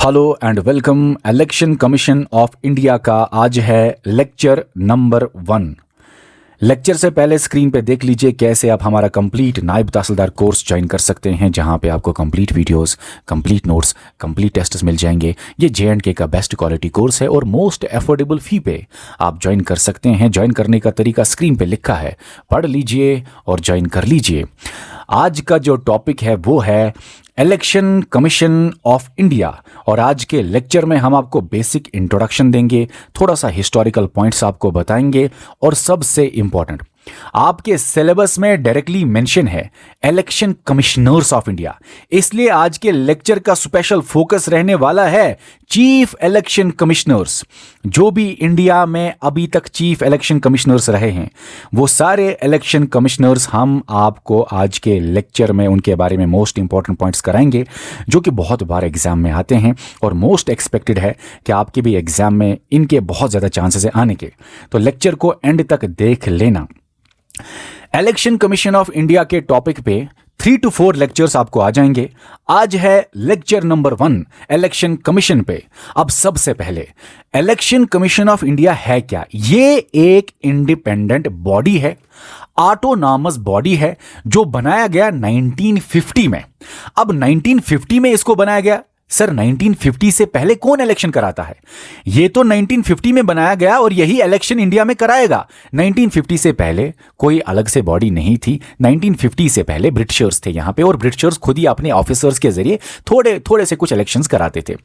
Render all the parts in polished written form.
Hello and welcome. Election Commission of India का आज है लेक्चर नंबर 1। लेक्चर से पहले स्क्रीन पे देख लीजिए कैसे आप हमारा कंप्लीट नायब तहसीलदार कोर्स ज्वाइन कर सकते हैं, जहां पे आपको complete videos, complete notes, complete tests मिल जाएंगे। ये J&K का बेस्ट क्वालिटी कोर्स है और मोस्ट अफोर्डेबल फी पे आप ज्वाइन कर सकते हैं। ज्वाइन करने का तरीका स्क्रीन पे लिखा है, पढ़ लीजिए और ज्वाइन कर लीजिए। आज का जो टॉपिक है वो है इलेक्शन कमीशन ऑफ इंडिया, और आज के लेक्चर में हम आपको बेसिक इंट्रोडक्शन देंगे, थोड़ा सा हिस्टोरिकल पॉइंट्स आपको बताएंगे, और सबसे इंपॉर्टेंट आपके सिलेबस में डायरेक्टली मेंशन है इलेक्शन कमिश्नर्स ऑफ इंडिया। इसलिए आज के लेक्चर का स्पेशल फोकस रहने वाला है चीफ इलेक्शन कमिश्नर्स। जो भी इंडिया में अभी तक चीफ इलेक्शन कमिश्नर्स रहे हैं, वो सारे इलेक्शन कमिश्नर्स हम आपको आज के लेक्चर में उनके बारे में मोस्ट इंपॉर्टेंट पॉइंट्स कराएंगे, जो कि बहुत बार एग्जाम में आते हैं और मोस्ट एक्सपेक्टेड है कि आपके भी एग्जाम में इनके बहुत ज़्यादा चांसेस है आने के। तो लेक्चर को एंड तक देख लेना। इलेक्शन कमीशन ऑफ इंडिया के टॉपिक पे 3 to 4 लेक्चर्स आपको आ जाएंगे। आज है लेक्चर नंबर 1 इलेक्शन कमीशन पे। अब सबसे पहले इलेक्शन कमीशन ऑफ इंडिया है क्या? ये एक इंडिपेंडेंट बॉडी है, ऑटोनॉमस बॉडी है, जो बनाया गया 1950 में। अब 1950 में इसको बनाया गया। सर 1950 से पहले कौन इलेक्शन कराता है? ये तो 1950 में बनाया गया और यही इलेक्शन इंडिया में कराएगा। 1950 से पहले कोई अलग से बॉडी नहीं थी। 1950 से पहले ब्रिटिशर्स थे यहाँ पे, और ब्रिटिशर्स खुद ही अपने ऑफिसर्स के जरिए थोड़े थोड़े से कुछ इलेक्शंस कराते थे।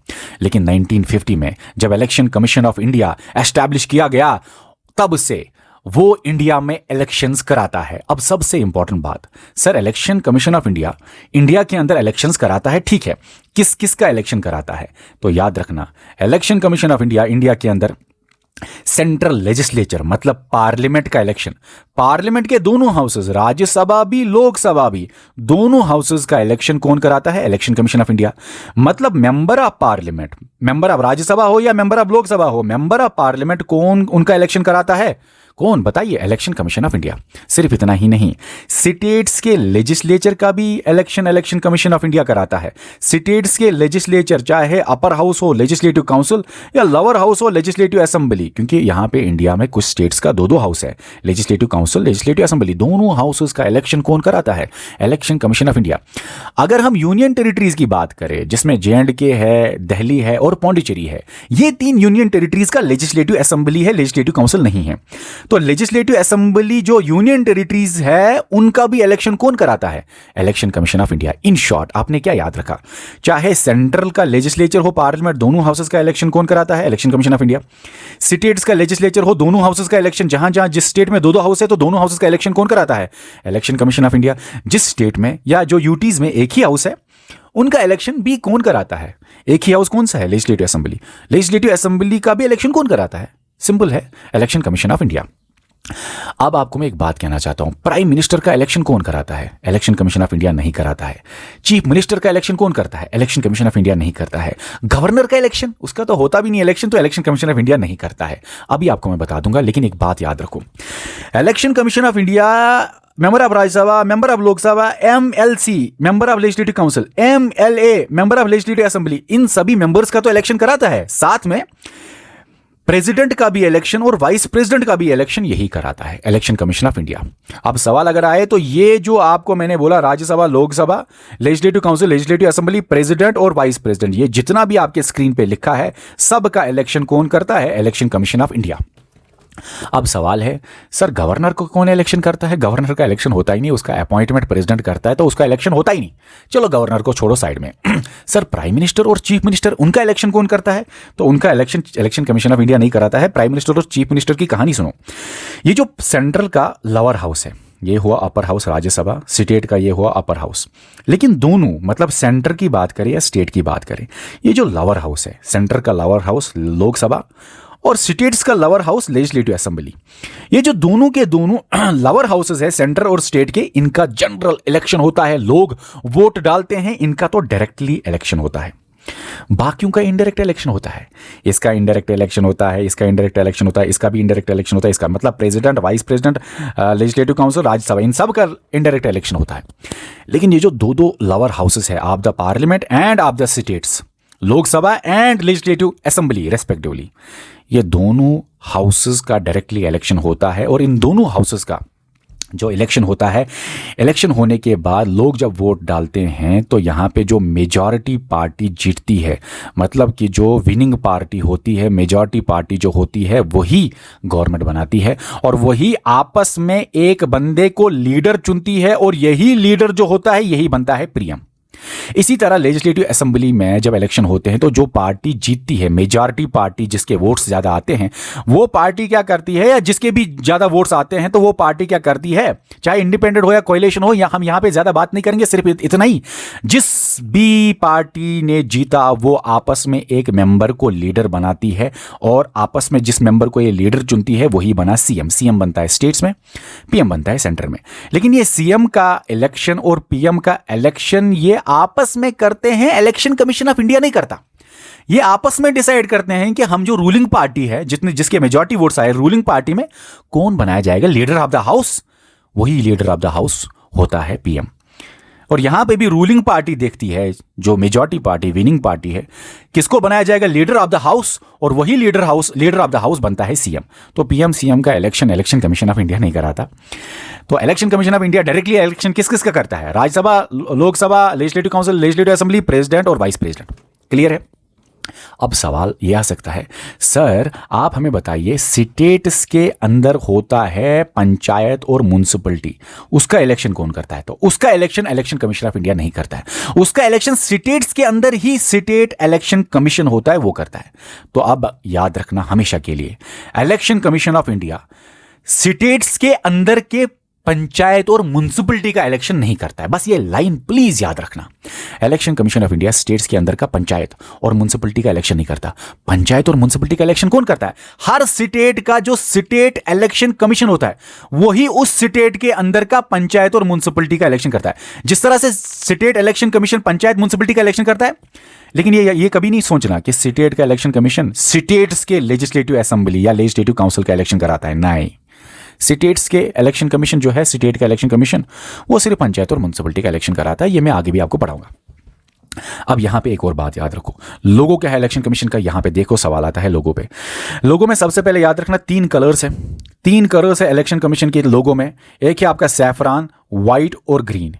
लेकिन 1950 में जब election Commission of India establish किया गया, तब से वो इंडिया में इलेक्शंस कराता है। अब सबसे इंपॉर्टेंट बात, sir election Commission of India India के अंदर इलेक्शंस कराता है, ठीक है, किस किस का इलेक्शन कराता है? तो याद रखना, election Commission of India India के अंदर सेंट्रल लेजिस्लेचर मतलब पार्लियामेंट का इलेक्शन, पार्लियामेंट के दोनों हाउसेस, राज्यसभा भी लोकसभा भी, दोनों हाउसेस का इलेक्शन कौन कराता है? Election Commission of India. मतलब member of parliament, member of Rajya Sabha हो या मेंबर ऑफ लोकसभा हो, मेंबर ऑफ पार्लियामेंट कौन उनका इलेक्शन कराता है? कौन बताइए? Election Commission of India. सिर्फ इतना ही नहीं, स्टेट्स के लेजिस्लेचर का भी इलेक्शन कमीशन ऑफ इंडिया कराता है। स्टेट्स के लेजिस्लेचर, चाहे अपर हाउस हो लेजिस्लेटिव काउंसिल या लोअर हाउस हो लेजिस्लेटिव असेंबली, क्योंकि यहां पे इंडिया में कुछ स्टेट्स का दो हाउस है, लेजिस्लेटिव काउंसिल, लेजिस्लेटिव असेंबली, दोनों हाउसेस का इलेक्शन कौन कराता है? Election Commission of India. अगर हम यूनियन टेरिटरीज की बात करें, जिसमें J&K है, दिल्ली है और पौंडीचेरी है, ये 3 यूनियन टेरिटरीज का लेजिस्लेटिव असेंबली है, लेजिस्लेटिव काउंसिल नहीं है। तो लेजिस्लेटिव असेंबली जो यूनियन टेरिटरीज है, उनका भी इलेक्शन कौन कराता है? Election Commission of India. In short आपने क्या याद रखा? चाहे सेंट्रल का लेजिस्लेचर हो, पार्लियामेंट, दोनों हाउसेस का इलेक्शन कौन कराता है? Election Commission of India. States का लेजिस्लेचर हो, दोनों हाउसेस का इलेक्शन, जहां जहां जिस स्टेट में दो हाउस है, तो दोनों हाउसेस का इलेक्शन कौन कराता है? Election Commission of India. जिस स्टेट में या जो यूटीज में एक ही हाउस है, उनका इलेक्शन भी कौन कराता है? एक ही हाउस कौन सा है? Legislative assembly. लेजिस्लेटिव असेंबली का भी इलेक्शन कौन कराता है? सिंपल है, इलेक्शन कमीशन ऑफ इंडिया। अब आपको मैं एक बात कहना चाहता हूं, प्राइम मिनिस्टर का इलेक्शन कौन कराता है? इलेक्शन कमीशन ऑफ इंडिया नहीं कराता है। चीफ मिनिस्टर का इलेक्शन कौन करता है? इलेक्शन कमीशन ऑफ इंडिया नहीं करता है। गवर्नर का इलेक्शन, उसका तो होता भी नहीं इलेक्शन, तो इलेक्शन कमीशन ऑफ इंडिया नहीं करता है। अभी आपको मैं बता दूंगा, लेकिन एक बात याद रखो, Election Commission of India member of Rajya Sabha, member of Lok Sabha, MLC member of legislative council, MLA member of legislative assembly, इन सभी मेंबर्स का तो इलेक्शन कराता है। साथ में प्रेसिडेंट का भी इलेक्शन और वाइस प्रेसिडेंट का भी इलेक्शन यही कराता है, इलेक्शन कमीशन ऑफ इंडिया। अब सवाल अगर आए तो ये जो आपको मैंने बोला, Rajya Sabha, Lok Sabha, legislative council, legislative assembly, president और वाइस प्रेसिडेंट, ये जितना भी आपके स्क्रीन पे लिखा है, सब का इलेक्शन कौन करता है? Election Commission of India. अब सवाल है, सर गवर्नर को कौन इलेक्शन करता है? गवर्नर का इलेक्शन होता ही नहीं, उसका अपॉइंटमेंट प्रेसिडेंट करता है, तो उसका इलेक्शन होता ही नहीं। चलो गवर्नर को छोड़ो साइड में। सर प्राइम मिनिस्टर और चीफ मिनिस्टर, उनका इलेक्शन कौन करता है? तो उनका इलेक्शन कमीशन ऑफ इंडिया नहीं कराता है। प्राइम मिनिस्टर और चीफ मिनिस्टर की कहानी सुनो। ये जो सेंट्रल का लोअर हाउस है, ये हुआ अपर हाउस राज्यसभा, स्टेट का ये हुआ अपर हाउस। लेकिन दोनों, मतलब सेंटर की बात करें या स्टेट की बात करें, ये जो लोअर हाउस है, सेंटर का लोअर हाउस लोकसभा और स्टेट्स का लोअर हाउस लेजिस्लेटिव असेंबली, ये जो दोनों के दोनों लोअर हाउसेस है, सेंटर और स्टेट के, इनका जनरल इलेक्शन होता है। लोग वोट डालते हैं, इनका तो डायरेक्टली इलेक्शन होता है। बाकियों का इनडायरेक्ट इलेक्शन होता है। इसका इनडायरेक्ट इलेक्शन होता है, इसका इनडायरेक्ट इलेक्शन होता है, इसका भी इनडायरेक्ट इलेक्शन होता है। इसका मतलब president, vice president, legislative council, Rajya Sabha, इन सब का इनडायरेक्ट इलेक्शन होता है। लेकिन ये जो दो लोअर हाउसेस है, of the parliament end of the states, Lok Sabha and legislative assembly respectively, ये दोनों हाउसेस का डायरेक्टली इलेक्शन होता है। और इन दोनों हाउसेस का जो इलेक्शन होता है, इलेक्शन होने के बाद लोग जब वोट डालते हैं तो यहाँ पे जो मेजॉरिटी पार्टी जीतती है, मतलब कि जो विनिंग पार्टी होती है, मेजॉरिटी पार्टी जो होती है वही गवर्नमेंट बनाती है और वही आपस में एक बंदे को लीडर चुनती है और यही लीडर जो होता है यही बनता है पीएम। इसी तरह लेजिस्लेटिव असेंबली में जब इलेक्शन होते हैं तो जो पार्टी जीतती है, मेजॉरिटी पार्टी जिसके वोट्स ज्यादा आते हैं, वो पार्टी क्या करती है, या जिसके भी ज्यादा वोट्स आते हैं तो वो पार्टी क्या करती है, चाहे इंडिपेंडेंट हो या कोएलिशन हो, या हम यहां पे ज्यादा बात नहीं करेंगे, सिर्फ इतना ही, जिस भी पार्टी ने जीता वो आपस में एक मेंबर को लीडर बनाती है और आपस में जिस मेंबर को ये लीडर चुनती है वही बना सीएम। सीएम बनता है स्टेट्स में, पीएम बनता है सेंटर में। लेकिन ये सीएम का इलेक्शन और पीएम का इलेक्शन ये आपस में करते हैं, इलेक्शन कमीशन ऑफ इंडिया नहीं करता। ये आपस में डिसाइड करते हैं कि हम जो रूलिंग पार्टी है, जिसके मेजॉरिटी वोट्स आए, रूलिंग पार्टी में कौन बनाया जाएगा लीडर ऑफ द हाउस, वही लीडर ऑफ द हाउस होता है पीएम। और यहां पे भी रूलिंग पार्टी देखती है, जो मेजॉरिटी पार्टी विनिंग पार्टी है, किसको बनाया जाएगा लीडर ऑफ द हाउस, और वही लीडर ऑफ द हाउस बनता है सीएम। तो पीएम सीएम का इलेक्शन कमीशन ऑफ इंडिया नहीं कराता। तो election Commission of India directly election किस किस का करता है, Rajya Sabha, Lok Sabha, legislative council, legislative assembly, president और वाइस प्रेसिडेंट। क्लियर है। अब सवाल यह आ सकता है, सर आप हमें बताइए, स्टेट्स के अंदर होता है पंचायत और म्युनिसिपैलिटी, उसका इलेक्शन कौन करता है? तो उसका इलेक्शन कमीशन ऑफ इंडिया नहीं करता है, उसका इलेक्शन स्टेट्स के अंदर ही स्टेट इलेक्शन कमीशन होता है, वो करता है। तो अब याद रखना हमेशा के लिए, election Commission of India states के अंदर के पंचायत और म्युनिसिपैलिटी का इलेक्शन नहीं करता है। बस ये लाइन प्लीज याद रखना, election Commission of India states के अंदर का पंचायत और म्युनिसिपैलिटी का इलेक्शन नहीं करता। पंचायत और म्युनिसिपैलिटी का इलेक्शन कौन करता है? हर स्टेट का जो स्टेट इलेक्शन कमीशन होता है वही उस स्टेट के अंदर का पंचायत और म्युनिसिपैलिटी का इलेक्शन करता है। जिस तरह से state election commission panchayat municipality का इलेक्शन करता है, लेकिन ये कभी नहीं सोचना कि स्टेट का इलेक्शन कमीशन स्टेट्स के लेजिस्लेटिव असेंबली या लेजिस्लेटिव काउंसिल का इलेक्शन कराता है। नहीं, स्टेट्स के इलेक्शन कमीशन जो है, स्टेट का इलेक्शन कमीशन, वो सिर्फ पंचायत और म्युनिसिपैलिटी का इलेक्शन कराता है। ये मैं आगे भी आपको पढ़ाऊंगा। अब यहां पे एक और बात याद रखो, लोगो क्या है इलेक्शन कमीशन का? यहां पे देखो सवाल आता है लोगो पे। लोगो में सबसे पहले याद रखना 3 कलर्स है, 3 कलर्स है इलेक्शन कमीशन के लोगो में। एक है आपका सैफरान, व्हाइट और ग्रीन।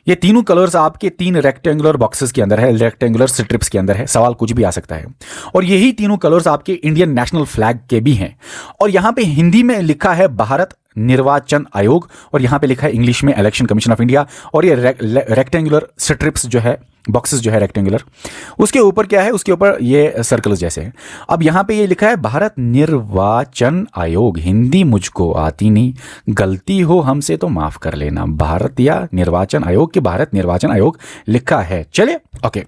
ये तीनों कलर्स आपके 3 रेक्टेंगुलर बॉक्सेस के अंदर है, रेक्टेंगुलर स्ट्रिप्स के अंदर है। सवाल कुछ भी आ सकता है। और यही तीनों कलर्स आपके इंडियन नेशनल फ्लैग के भी हैं। और यहां पे हिंदी में लिखा है भारत निर्वाचन आयोग और यहां पे लिखा है इंग्लिश में इलेक्शन कमीशन ऑफ इंडिया। और ये रेक्टेंगुलर स्ट्रिप्स जो है, बॉक्सेस जो है रेक्टेंगुलर, उसके ऊपर क्या है? उसके ऊपर ये सर्कल्स जैसे हैं। अब यहां पे ये लिखा है भारत निर्वाचन आयोग। हिंदी मुझको आती नहीं, गलती हो हमसे तो माफ कर लेना। भारत या निर्वाचन आयोग के भारत निर्वाचन आयोग लिखा है। चलिए ओके।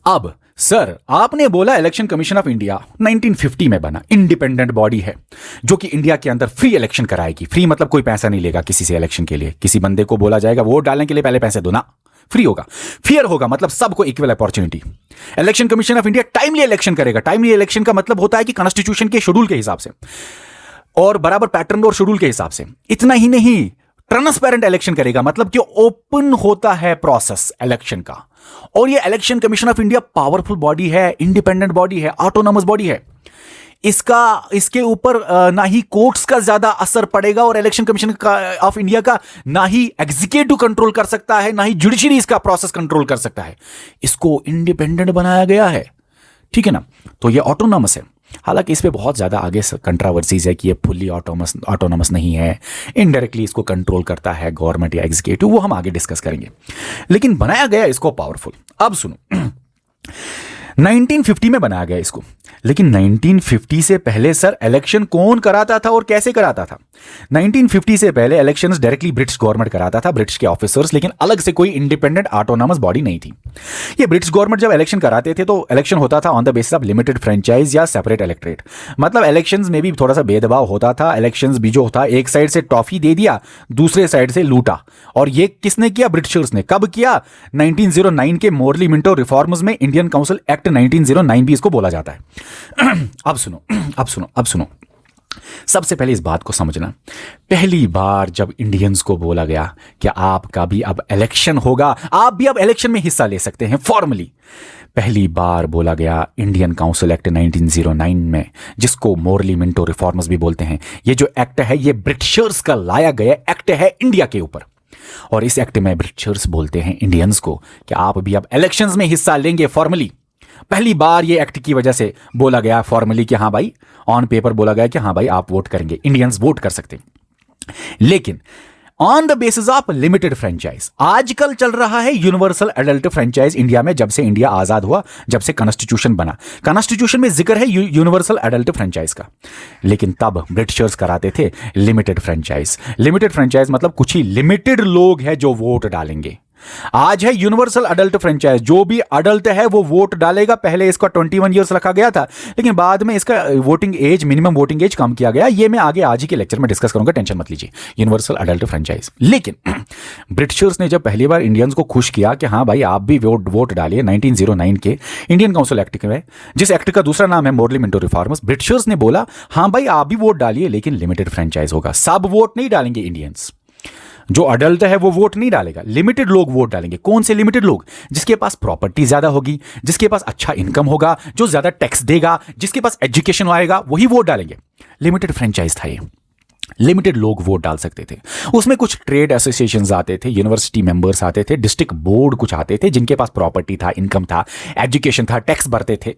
अब सर आपने बोला इलेक्शन कमीशन ऑफ इंडिया 1950 में बना, इंडिपेंडेंट बॉडी है जो कि इंडिया के अंदर फ्री इलेक्शन कराएगी। फ्री मतलब कोई पैसा नहीं लेगा किसी से इलेक्शन के लिए। किसी बंदे को बोला जाएगा वोट डालने के लिए पहले पैसे दो ना, फ्री होगा। फेयर होगा मतलब सबको equal opportunity. Election Commission of India timely election करेगा। टाइमली इलेक्शन का मतलब होता है कि कॉन्स्टिट्यूशन के शेड्यूल के हिसाब से और बराबर पैटर्न और शेड्यूल के हिसाब से। इतना ही नहीं, ट्रांसपेरेंट इलेक्शन करेगा, मतलब कि ओपन होता है प्रोसेस इलेक्शन का। और ये election Commission of India powerful body है, इंडिपेंडेंट बॉडी है, ऑटोनॉमस बॉडी है। इसके ऊपर ना ही कोर्ट्स का ज्यादा असर पड़ेगा और इलेक्शन कमीशन ऑफ इंडिया का ना ही एग्जीक्यूटिव कंट्रोल कर सकता है, ना ही जुडिशरी इसका प्रोसेस कंट्रोल कर सकता है। इसको इंडिपेंडेंट बनाया गया है, ठीक है ना। तो ये ऑटोनॉमस है। हालांकि इस पे बहुत ज़्यादा आगे कंट्रावर्सीज है कि ये फुल्ली ऑटोनॉमस नहीं है, इनडायरेक्टली इसको कंट्रोल करता है गवर्नमेंट या एग्जीक्यूटिव, वो हम आगे डिस्कस करेंगे। लेकिन बनाया गया इसको पावरफुल। अब सुनो 1950 में बनाया गया इसको, लेकिन 1950 से पहले सर इलेक्शन कौन कराता था और कैसे कराता था? 1950 से पहले इलेक्शंस डायरेक्टली ब्रिटिश गवर्नमेंट कराता था, ब्रिटिश के ऑफिसर्स, लेकिन अलग से कोई इंडिपेंडेंट ऑटोनॉमस बॉडी नहीं थी। ये ब्रिटिश गवर्नमेंट जब इलेक्शन कराते थे तो इलेक्शन होता था on the basis of limited franchise या सेपरेट इलेक्ट्रेट। मतलब इलेक्शंस में भी थोड़ा सा भेदभाव होता था। इलेक्शंस भी जो होता, एक साइड से टॉफी दे दिया, दूसरे साइड से लूटा। और ये किसने किया? ब्रिटिशर्स ने। कब किया? 1909 के मोरली मिंटो रिफॉर्म्स में इंडियन काउंसिल एक्ट 1909 भी इसको बोला जाता है। अब सुनो सबसे पहले इस बात को समझना, पहली बार जब इंडियंस को बोला गया कि आपका भी अब इलेक्शन होगा, आप भी अब इलेक्शन में हिस्सा ले सकते हैं फॉर्मली, पहली बार बोला गया इंडियन काउंसिल एक्ट 1909 में, जिसको मोरली मिंटो रिफॉर्म्स भी बोलते हैं। ये जो एक्ट है ये ब्रिटिशर्स का लाया गया एक्ट है इंडिया के ऊपर, और इस एक्ट में ब्रिटिशर्स बोलते हैं इंडियंस को कि आप भी अब इलेक्शंस में हिस्सा लेंगे फॉर्मली। पहली बार ये एक्ट की वजह से बोला गया फॉर्मली कि हाँ भाई, ऑन पेपर बोला गया कि हाँ भाई आप वोट करेंगे, इंडियंस वोट कर सकते हैं, लेकिन on the basis of limited franchise. आजकल चल रहा है यूनिवर्सल एडल्ट फ्रेंचाइज इंडिया में, जब से इंडिया आजाद हुआ, जब से कॉन्स्टिट्यूशन बना, कॉन्स्टिट्यूशन में जिक्र है यूनिवर्सल एडल्ट फ्रेंचाइज का, लेकिन तब ब्रिटिशर्स कराते थे लिमिटेड फ्रेंचाइज। लिमिटेड फ्रेंचाइज मतलब कुछ ही लिमिटेड लोग हैं जो वोट डालेंगे। आज है यूनिवर्सल अडल्ट फ्रेंचाइज, जो भी अडल्ट है वो वोट डालेगा। पहले इसका 21 ईयर्स रखा गया था, लेकिन बाद में इसका voting age, minimum voting age कम किया गया। ये मैं आगे आज ही के लेक्चर में डिस्कस करूंगा, टेंशन मत लीजिए। यूनिवर्सल अडल्ट फ्रेंचाइज, लेकिन ब्रिटिशर्स ने जब पहली बार इंडियंस को खुश किया कि हाँ भाई आप भी वोट डालिए, 1909 के इंडियन काउंसिल एक्ट में, जिस एक्ट का दूसरा नाम है मोरली मिंटो रिफॉर्म्स, ब्रिटिशर्स ने बोला हाँ भाई आप भी वोट डालिए, लेकिन लिमिटेड फ्रेंचाइज होगा। सब वोट नहीं डालेंगे इंडियंस, जो अडल्ट है वो वोट नहीं डालेगा, लिमिटेड लोग वोट डालेंगे। कौन से लिमिटेड लोग? जिसके पास प्रॉपर्टी ज्यादा होगी, जिसके पास अच्छा इनकम होगा, जो ज्यादा टैक्स देगा, जिसके पास एजुकेशन आएगा, वही वोट डालेंगे। लिमिटेड फ्रेंचाइज था ये, लिमिटेड लोग वोट डाल सकते थे। उसमें कुछ ट्रेड एसोसिएशंस आते थे, यूनिवर्सिटी मेंबर्स आते थे, डिस्ट्रिक्ट बोर्ड कुछ आते थे, जिनके पास प्रॉपर्टी था, इनकम था, एजुकेशन था, टैक्स भरते थे।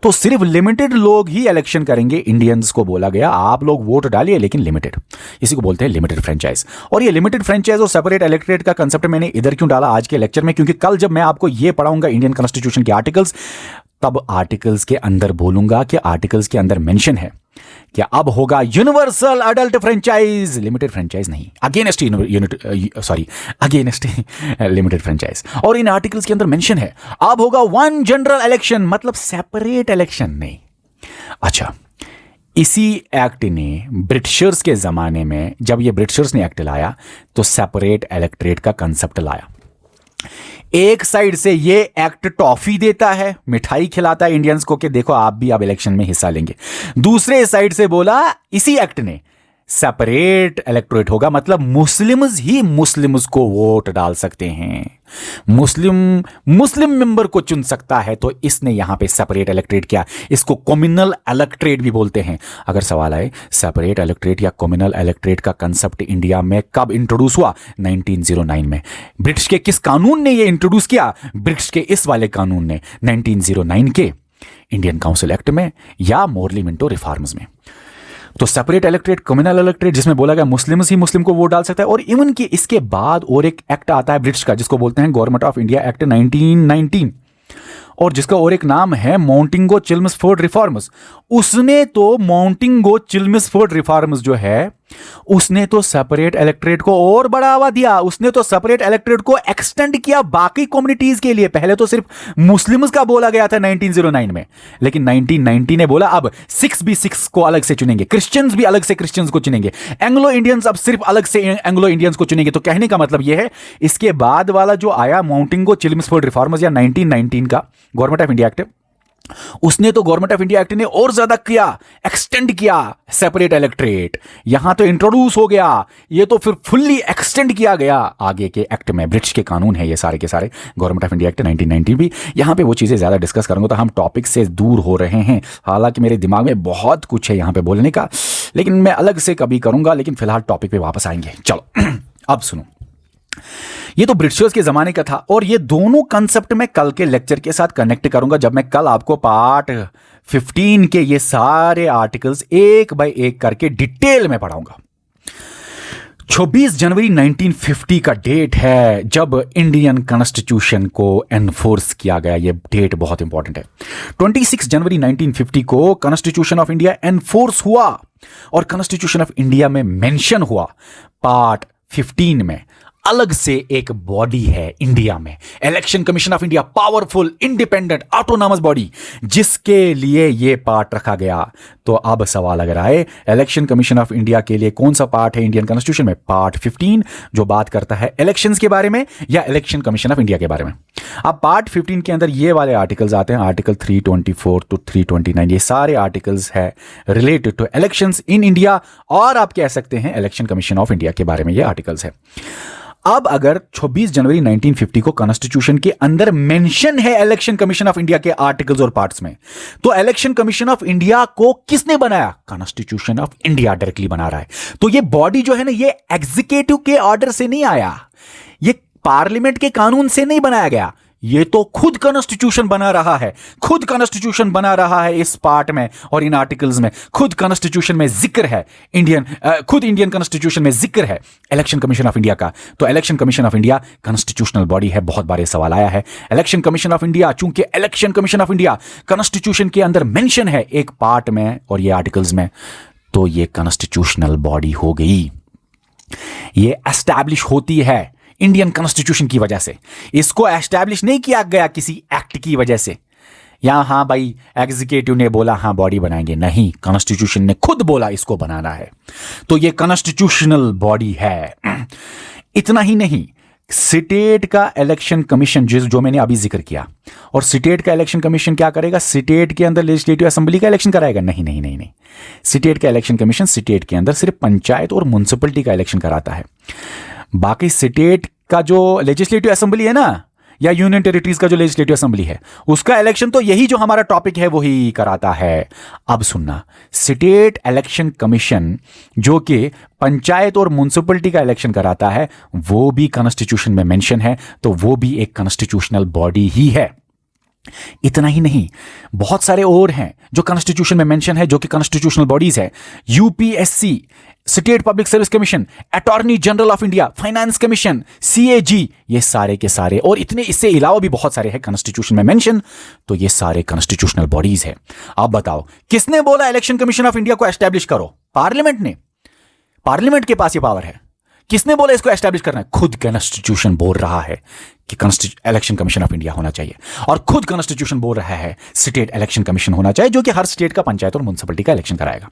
तो सिर्फ लिमिटेड लोग ही इलेक्शन करेंगे। इंडियंस को बोला गया आप लोग वोट डालिए, लेकिन लिमिटेड, इसी को बोलते हैं लिमिटेड फ्रेंचाइज। और ये लिमिटेड फ्रेंचाइज और सेपरेट इलेक्टोरेट का कंसेप्ट मैंने इधर क्यों डाला आज के लेक्चर में, क्योंकि कल जब मैं आपको ये पढ़ाऊंगा इंडियन कॉन्स्टिट्यूशन के आर्टिकल्स, तब आर्टिकल्स के अंदर बोलूंगा कि आर्टिकल्स के अंदर मेंशन है क्या अब होगा universal adult franchise, limited franchise नहीं, अगेंस्ट अगेंस्ट लिमिटेड फ्रेंचाइज। और इन आर्टिकल्स के अंदर मेंशन है अब होगा वन जनरल इलेक्शन, मतलब सेपरेट इलेक्शन नहीं। अच्छा, इसी एक्ट ने ब्रिटिशर्स के जमाने में, जब ये ब्रिटिशर्स ने एक्ट लाया, तो सेपरेट इलेक्टोरेट का कंसेप्ट लाया। एक साइड से ये एक्ट टॉफी देता है, मिठाई खिलाता है इंडियंस को कि देखो आप भी अब इलेक्शन में हिस्सा लेंगे। दूसरे साइड से बोला इसी एक्ट ने सेपरेट इलेक्टोरेट होगा, मतलब मुस्लिम्स ही मुस्लिम्स को वोट डाल सकते हैं, मुस्लिम मेंबर को चुन सकता है। तो इसने यहां पे सेपरेट इलेक्टोरेट किया, इसको कम्युनल इलेक्टोरेट भी बोलते हैं। अगर सवाल आए सेपरेट इलेक्टोरेट या कम्युनल इलेक्टोरेट का कंसेप्ट इंडिया में कब इंट्रोड्यूस हुआ? 1909 में। ब्रिटिश के किस कानून ने यह इंट्रोड्यूस किया? ब्रिटिश के इस वाले कानून ने, 1909 के इंडियन काउंसिल एक्ट में या मोरली मिंटो रिफॉर्म्स में। तो सेपरेट इलेक्टोरेट, कम्युनल इलेक्टोरेट, जिसमें बोला गया मुस्लिम ही मुस्लिम को वोट डाल सकता है। और इवन कि इसके बाद और एक एक्ट आता है ब्रिटिश का, जिसको बोलते हैं गवर्नमेंट ऑफ इंडिया एक्ट 1919, और जिसका और एक नाम है माउंटिंगो चिल्मसफोर्ड रिफॉर्म्स। उसने तो माउंटिंगो चिल्मसफोर्ड रिफॉर्म्स जो है, उसने तो सेपरेट इलेक्टोरेट को और बढ़ावा दिया, उसने तो सेपरेट इलेक्टोरेट को एक्सटेंड किया बाकी कम्युनिटीज के लिए। पहले तो सिर्फ मुस्लिम्स का बोला गया था 1909 में, लेकिन 1990 ने बोला अब 6B6 को अलग से चुनेंगे, क्रिश्चियंस भी अलग से क्रिश्चियंस को चुनेंगे, एंग्लो इंडियंस अब सिर्फ अलग से एंग्लो इंडियंस को चुनेंगे। तो कहने का मतलब यह है, इसके बाद वाला जो आया माउंटिंगो चिल्मसफोर्ड रिफॉर्म्स या 1919 का गवर्नमेंट ऑफ इंडिया एक्ट, उसने तो गवर्नमेंट ऑफ इंडिया एक्ट ने और ज्यादा किया, एक्सटेंड किया सेपरेट इलेक्टोरेट। यहां तो इंट्रोड्यूस हो गया, ये तो फिर फुल्ली एक्सटेंड किया गया आगे के एक्ट में। ब्रिटिश के कानून है ये सारे के सारे, गवर्नमेंट ऑफ इंडिया एक्ट 1919 भी। यहां पे वो चीजें ज्यादा डिस्कस करूंगा तो हम टॉपिक से दूर हो रहे हैं। हालांकि मेरे दिमाग में बहुत कुछ है यहां पे बोलने का, लेकिन मैं अलग से कभी करूंगा। लेकिन फिलहाल टॉपिक पे वापस आएंगे। चलो अब सुनो, ये तो ब्रिटिशर्स के जमाने का था, और ये दोनों कंसेप्ट मैं कल के लेक्चर के साथ कनेक्ट करूंगा, जब मैं कल आपको पार्ट 15 के ये सारे आर्टिकल्स एक बाय एक करके डिटेल में पढ़ाऊंगा। 26 जनवरी 1950 का डेट है जब इंडियन कॉन्स्टिट्यूशन को एनफोर्स किया गया। ये डेट बहुत इंपॉर्टेंट है। 26 जनवरी 1950 को कॉन्स्टिट्यूशन ऑफ इंडिया एनफोर्स हुआ, और कॉन्स्टिट्यूशन ऑफ इंडिया में मेंशन हुआ पार्ट 15 में, अलग से एक बॉडी है इंडिया में, election Commission of India, powerful, independent, autonomous body, जिसके लिए ये पार्ट रखा गया। तो अब सवाल अगर आए, इलेक्शन कमीशन ऑफ इंडिया के लिए कौन सा पार्ट है इंडियन कॉन्स्टिट्यूशन में? पार्ट 15, जो बात करता है इलेक्शंस के बारे में या इलेक्शन कमीशन ऑफ इंडिया के बारे में। अब पार्ट 15 के अंदर ये वाले आर्टिकल्स आते हैं, आर्टिकल 324 टू 329, ये सारे आर्टिकल्स है related to elections in India, और आप कह सकते हैं इलेक्शन कमीशन ऑफ इंडिया के बारे में ये आर्टिकल्स है। अब अगर 26 जनवरी 1950 को कॉन्स्टिट्यूशन के अंदर मेंशन है इलेक्शन कमीशन ऑफ इंडिया के आर्टिकल्स और पार्ट्स में, तो इलेक्शन कमीशन ऑफ इंडिया को किसने बनाया? कॉन्स्टिट्यूशन ऑफ इंडिया डायरेक्टली बना रहा है। तो ये बॉडी जो है ना, ये एग्जीक्यूटिव के ऑर्डर से नहीं आया, ये पार्लियामेंट के कानून से नहीं बनाया गया, ये तो खुद कॉन्स्टिट्यूशन बना रहा है, खुद कॉन्स्टिट्यूशन बना रहा है इस पार्ट में और इन आर्टिकल्स में। खुद कॉन्स्टिट्यूशन में जिक्र है खुद इंडियन कॉन्स्टिट्यूशन में जिक्र है इलेक्शन कमीशन ऑफ इंडिया का। तो election Commission of India constitutional body है। बहुत बार ये सवाल आया है, इलेक्शन कमीशन ऑफ इंडिया, चूंकि election Commission of India constitution के अंदर मेंशन है एक पार्ट में और ये आर्टिकल्स में, तो ये कॉन्स्टिट्यूशनल बॉडी हो गई। ये एस्टैब्लिश होती है इंडियन कॉन्स्टिट्यूशन की वजह से, इसको एस्टैब्लिश नहीं किया गया किसी एक्ट की वजह से, या हाँ भाई एग्जीक्यूटिव ने बोला हाँ बॉडी बनाएंगे, नहीं, कॉन्स्टिट्यूशन ने खुद बोला इसको बनाना है, तो ये कॉन्स्टिट्यूशनल बॉडी है। इतना ही नहीं, स्टेट का इलेक्शन कमीशन जो मैंने अभी जिक्र किया, और स्टेट का इलेक्शन कमीशन क्या करेगा? स्टेट के अंदर लेजिस्लेटिव असेंबली का इलेक्शन कराएगा? नहीं नहीं नहीं नहीं, स्टेट का इलेक्शन कमीशन स्टेट के अंदर सिर्फ पंचायत और म्युनिसिपैलिटी का इलेक्शन कराता है। बाकी स्टेट का जो लेजिस्लेटिव असेंबली है ना, या यूनियन टेरिटरीज का जो लेजिस्लेटिव असेंबली है, उसका इलेक्शन तो यही जो हमारा टॉपिक है वही कराता है। अब सुनना, स्टेट इलेक्शन कमीशन जो कि पंचायत और म्युनिसिपैलिटी का इलेक्शन कराता है, वो भी कॉन्स्टिट्यूशन में मेंशन है, तो वो भी एक कॉन्स्टिट्यूशनल बॉडी ही है। इतना ही नहीं, बहुत सारे और हैं जो कॉन्स्टिट्यूशन में मेंशन है, जो कि कॉन्स्टिट्यूशनल बॉडीज है। UPSC, state public service commission, attorney general of India, finance commission, CAG, ये सारे के सारे, और इतने इससे अलावा भी बहुत सारे हैं कॉन्स्टिट्यूशन में मेंशन, तो ये सारे कॉन्स्टिट्यूशनल बॉडीज है। आप बताओ किसने बोला इलेक्शन कमीशन ऑफ इंडिया को एस्टैब्लिश करो? पार्लियामेंट ने। पार्लियामेंट के पास ये पावर है। किसने बोला इसको एस्टैब्लिश करना है? खुद कॉन्स्टिट्यूशन बोल रहा है कि इलेक्शन कमीशन ऑफ इंडिया होना चाहिए, और खुद कॉन्स्टिट्यूशन बोल रहा है स्टेट इलेक्शन कमीशन होना चाहिए, जो कि हर स्टेट का पंचायत और म्युनिसिपैलिटी का इलेक्शन कराएगा।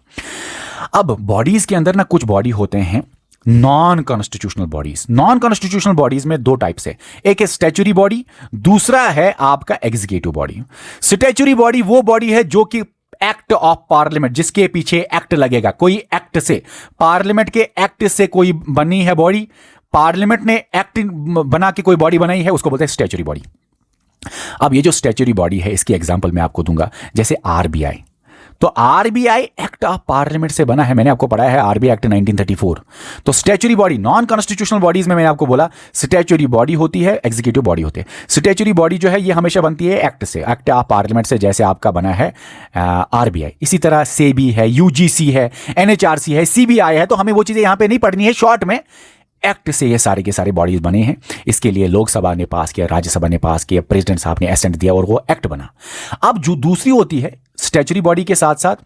अब बॉडीज के अंदर ना कुछ बॉडी होते हैं non constitutional bodies. Non constitutional bodies में दो टाइप्स है, एक है स्टैच्यूटरी बॉडी, दूसरा है आपका एग्जीक्यूटिव बॉडी। स्टैच्यूटरी बॉडी वो बॉडी है जो कि एक्ट ऑफ पार्लियामेंट, जिसके पीछे एक्ट लगेगा, कोई एक्ट से, पार्लियामेंट के एक्ट से कोई बनी है बॉडी, पार्लियामेंट ने एक्ट बना के कोई बॉडी बनाई है, उसको बोलते हैं स्टैच्यूटरी बॉडी। अब ये जो स्टैच्यूटरी बॉडी है, इसकी एग्जांपल मैं आपको दूंगा, जैसे आरबीआई। तो आरबीआई एक्ट ऑफ पार्लियामेंट से बना है, मैंने आपको पढ़ाया है आरबीआई एक्ट 1934। तो statutory body, non constitutional bodies में मैंने आपको बोला स्टैच्यूटरी बॉडी होती है, एग्जीक्यूटिव बॉडी होती है। स्टैच्यूटरी बॉडी जो है ये हमेशा बनती है एक्ट से, एक्ट ऑफ पार्लियामेंट से, जैसे आपका बना है आरबीआई। इसी तरह सेबी है, यूजीसी है, एनएचआरसी है, सीबीआई है। तो हमें वो चीजें यहां पर नहीं पढ़नी है, शॉर्ट में एक्ट से ये सारे के सारे बॉडीज बने हैं। इसके लिए लोकसभा ने पास किया, राज्यसभा ने पास किया, प्रेसिडेंट साहब ने एसेंट दिया और वो एक्ट बना। अब जो दूसरी होती है स्टैच्यूटरी बॉडी के साथ साथ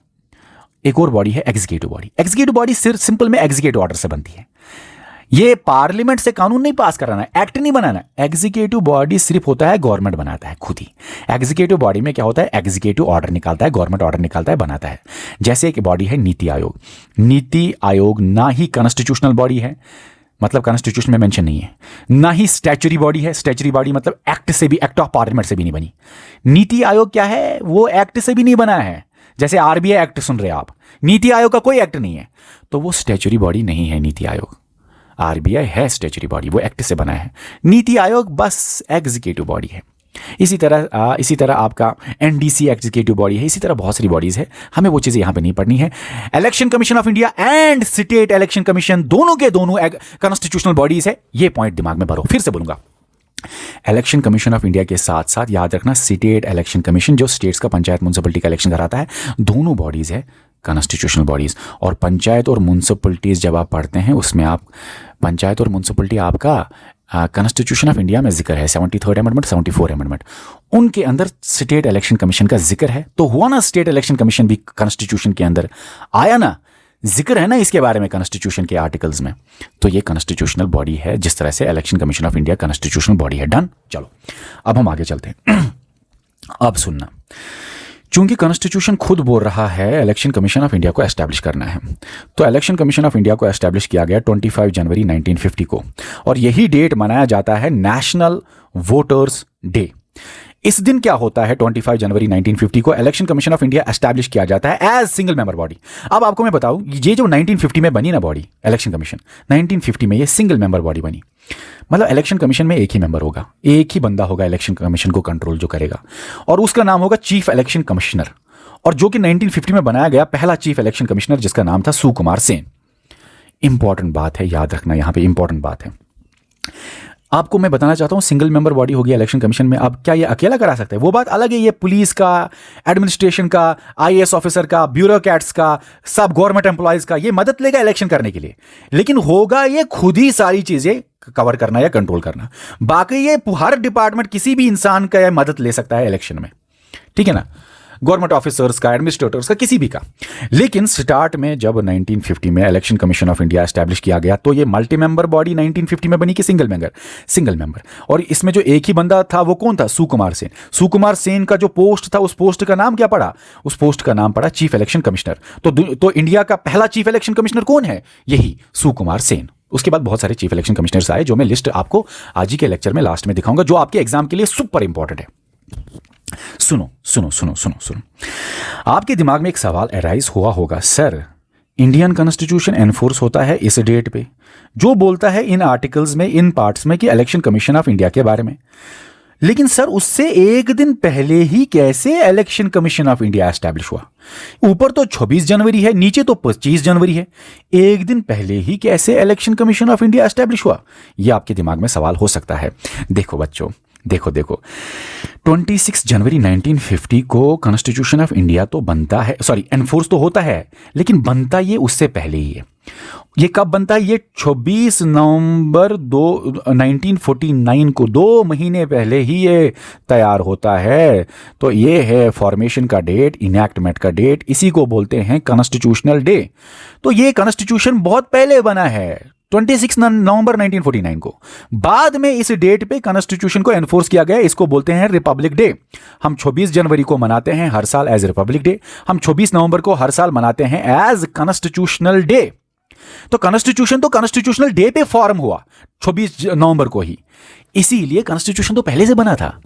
एक और बॉडी है एग्जीक्यूटिव बॉडी। एग्जीक्यूटिव बॉडी सिर्फ सिंपल में एग्जीक्यूटिव ऑर्डर से बनती है। ये पार्लियामेंट से कानून नहीं पास कराना, एक्ट नहीं बनाना। एग्जीक्यूटिव बॉडी सिर्फ होता है गवर्नमेंट बनाता है खुद ही। एग्जीक्यूटिव बॉडी में क्या होता है? एग्जीक्यूटिव ऑर्डर निकालता है, गवर्नमेंट ऑर्डर निकालता है, बनाता है। जैसे एक बॉडी है नीति आयोग। नीति आयोग ना ही कॉन्स्टिट्यूशनल बॉडी है, मतलब कॉन्स्टिट्यूशन में मेंशन नहीं है, ना ही स्टैच्यूटरी बॉडी है। स्टैच्यूटरी बॉडी मतलब एक्ट से भी, एक्ट ऑफ पार्लियामेंट से भी नहीं बनी। नीति आयोग क्या है? वो एक्ट से भी नहीं बना है। जैसे आरबीआई एक्ट सुन रहे हैं आप, नीति आयोग का कोई एक्ट नहीं है, तो वो स्टैच्यूटरी बॉडी नहीं है नीति आयोग। आरबीआई है स्टैच्यूटरी बॉडी, वो एक्ट से बना है। नीति आयोग बस एग्जीक्यूटिव बॉडी है। इसी तरह आपका एनडीसी एग्जीक्यूटिव बॉडी है। इसी तरह बहुत सारी बॉडीज है, हमें वो चीजें यहां पे नहीं पढ़नी है। Election Commission of India and state election commission दोनों के दोनों कॉन्स्टिट्यूशनल बॉडीज है। ये पॉइंट दिमाग में भरो। फिर से बोलूंगा, इलेक्शन कमीशन ऑफ इंडिया के साथ साथ याद रखना स्टेट इलेक्शन कमीशन जो स्टेट्स का पंचायत म्युनिसिपैलिटी का इलेक्शन कराता है, दोनों बॉडीज है कॉन्स्टिट्यूशनल बॉडीज। और पंचायत और म्युनिसिपैलिटीज जब आप पढ़ते हैं उसमें आप पंचायत और म्युनिसिपैलिटी आपका कॉन्स्टिट्यूशन ऑफ इंडिया में जिक्र है, 73rd अमेंडमेंट, 74 अमेंडमेंट, उनके अंदर स्टेट इलेक्शन कमीशन का जिक्र है। तो हुआ ना, स्टेट इलेक्शन कमीशन भी कॉन्स्टिट्यूशन के अंदर आया ना। जिक्र है ना इसके बारे में कॉन्स्टिट्यूशन के आर्टिकल्स में। तो ये कॉन्स्टिट्यूशनल बॉडी है, जिस तरह से election Commission of India constitutional body है। डन। चलो अब हम आगे चलते हैं। अब सुनना, चूंकि कॉन्स्टिट्यूशन खुद बोल रहा है इलेक्शन कमीशन ऑफ इंडिया को एस्टैब्लिश करना है, तो इलेक्शन कमीशन ऑफ इंडिया को एस्टैब्लिश किया गया 25 जनवरी 1950 को, और यही डेट मनाया जाता है नेशनल वोटर्स डे। इस दिन क्या होता है, 25 जनवरी 1950 को election Commission of India establish किया जाता है एज सिंगल मेंबर बॉडी। अब आपको मैं बताऊं, ये जो 1950 में बनी ना बॉडी इलेक्शन कमीशन, 1950 में ये सिंगल मेंबर बॉडी बनी। मतलब इलेक्शन कमीशन में एक ही मेंबर होगा, एक ही बंदा होगा इलेक्शन कमीशन को कंट्रोल जो करेगा, और उसका नाम होगा चीफ इलेक्शन कमिश्नर। और जो कि 1950 में बनाया गया पहला चीफ इलेक्शन कमिश्नर, जिसका नाम था सुकुमार सेन। इंपॉर्टेंट बात है, याद रखना, यहां पे इंपॉर्टेंट बात है। आपको मैं बताना चाहता हूं, सिंगल मेंबर बॉडी होगी इलेक्शन कमीशन में। अब क्या ये अकेला करा सकते हैं? वो बात अलग है, ये पुलिस का, एडमिनिस्ट्रेशन का, आईएएस ऑफिसर का, ब्यूरोक्रेट्स का, सब गवर्नमेंट एम्प्लॉयज का ये मदद लेगा इलेक्शन करने के लिए, लेकिन होगा ये खुद ही सारी चीजें कवर करना या कंट्रोल करना। बाकी ये हर डिपार्टमेंट किसी भी इंसान का मदद ले सकता है इलेक्शन में, ठीक है ना, गवर्नमेंट ऑफिसर्स का, एडमिनिस्ट्रेटर्स का, किसी भी का। लेकिन स्टार्ट में जब 1950 में election Commission of India establish किया गया, तो ये मल्टी मेंबर बॉडी 1950 में बनी कि सिंगल मेंबर। और इसमें जो एक ही बंदा था वो कौन था? सुकुमार सेन। सुकुमार सेन का जो पोस्ट था, उस पोस्ट का नाम क्या पड़ा? उस पोस्ट का नाम पड़ा चीफ इलेक्शन कमिश्नर। तो इंडिया का पहला चीफ इलेक्शन कमिश्नर कौन है? यही सुकुमार सेन। उसके बाद बहुत सारे चीफ इलेक्शन कमिश्नर्स आए, जो मैं लिस्ट आपको आज ही के लेक्चर में लास्ट में दिखाऊंगा, जो आपके एग्जाम के लिए सुपर इंपॉर्टेंट है। सुनो सुनो सुनो सुनो सुनो, आपके दिमाग में एक सवाल अराइज हुआ होगा, सर इंडियन कॉन्स्टिट्यूशन एनफोर्स होता है इस डेट पे, जो बोलता है इन आर्टिकल्स में, इन पार्ट्स में कि इलेक्शन कमीशन ऑफ इंडिया के बारे में, लेकिन सर उससे एक दिन पहले ही कैसे election Commission of India establish हुआ? ऊपर तो 26 जनवरी है, नीचे तो 25 जनवरी है, एक दिन पहले ही कैसे election Commission of India establish हुआ? यह आपके दिमाग में सवाल हो सकता है। देखो बच्चों, देखो 26 जनवरी 1950 को कॉन्स्टिट्यूशन ऑफ इंडिया तो बनता है, सॉरी एनफोर्स तो होता है, लेकिन बनता ये उससे पहले ही है। ये कब बनता है? ये 26 नवंबर 1949 को, 2 महीने पहले ही ये तैयार होता है। तो ये है फॉर्मेशन का डेट, इनैक्टमेंट का डेट, इसी को बोलते हैं कॉन्स्टिट्यूशनल डे। तो ये कॉन्स्टिट्यूशन बहुत पहले बना है, 26 नवंबर 1949 को। बाद में इस डेट पे कॉन्स्टिट्यूशन को एनफोर्स किया गया, इसको बोलते हैं रिपब्लिक डे। हम 26 जनवरी को मनाते हैं हर साल एज रिपब्लिक डे, हम 26 नवंबर को हर साल मनाते हैं एज कॉन्स्टिट्यूशनल डे। तो कॉन्स्टिट्यूशन तो कॉन्स्टिट्यूशनल डे पे फॉर्म हुआ 26 नवंबर को ही, इसीलिए कॉन्स्टिट्यूशन तो पहले से बना था।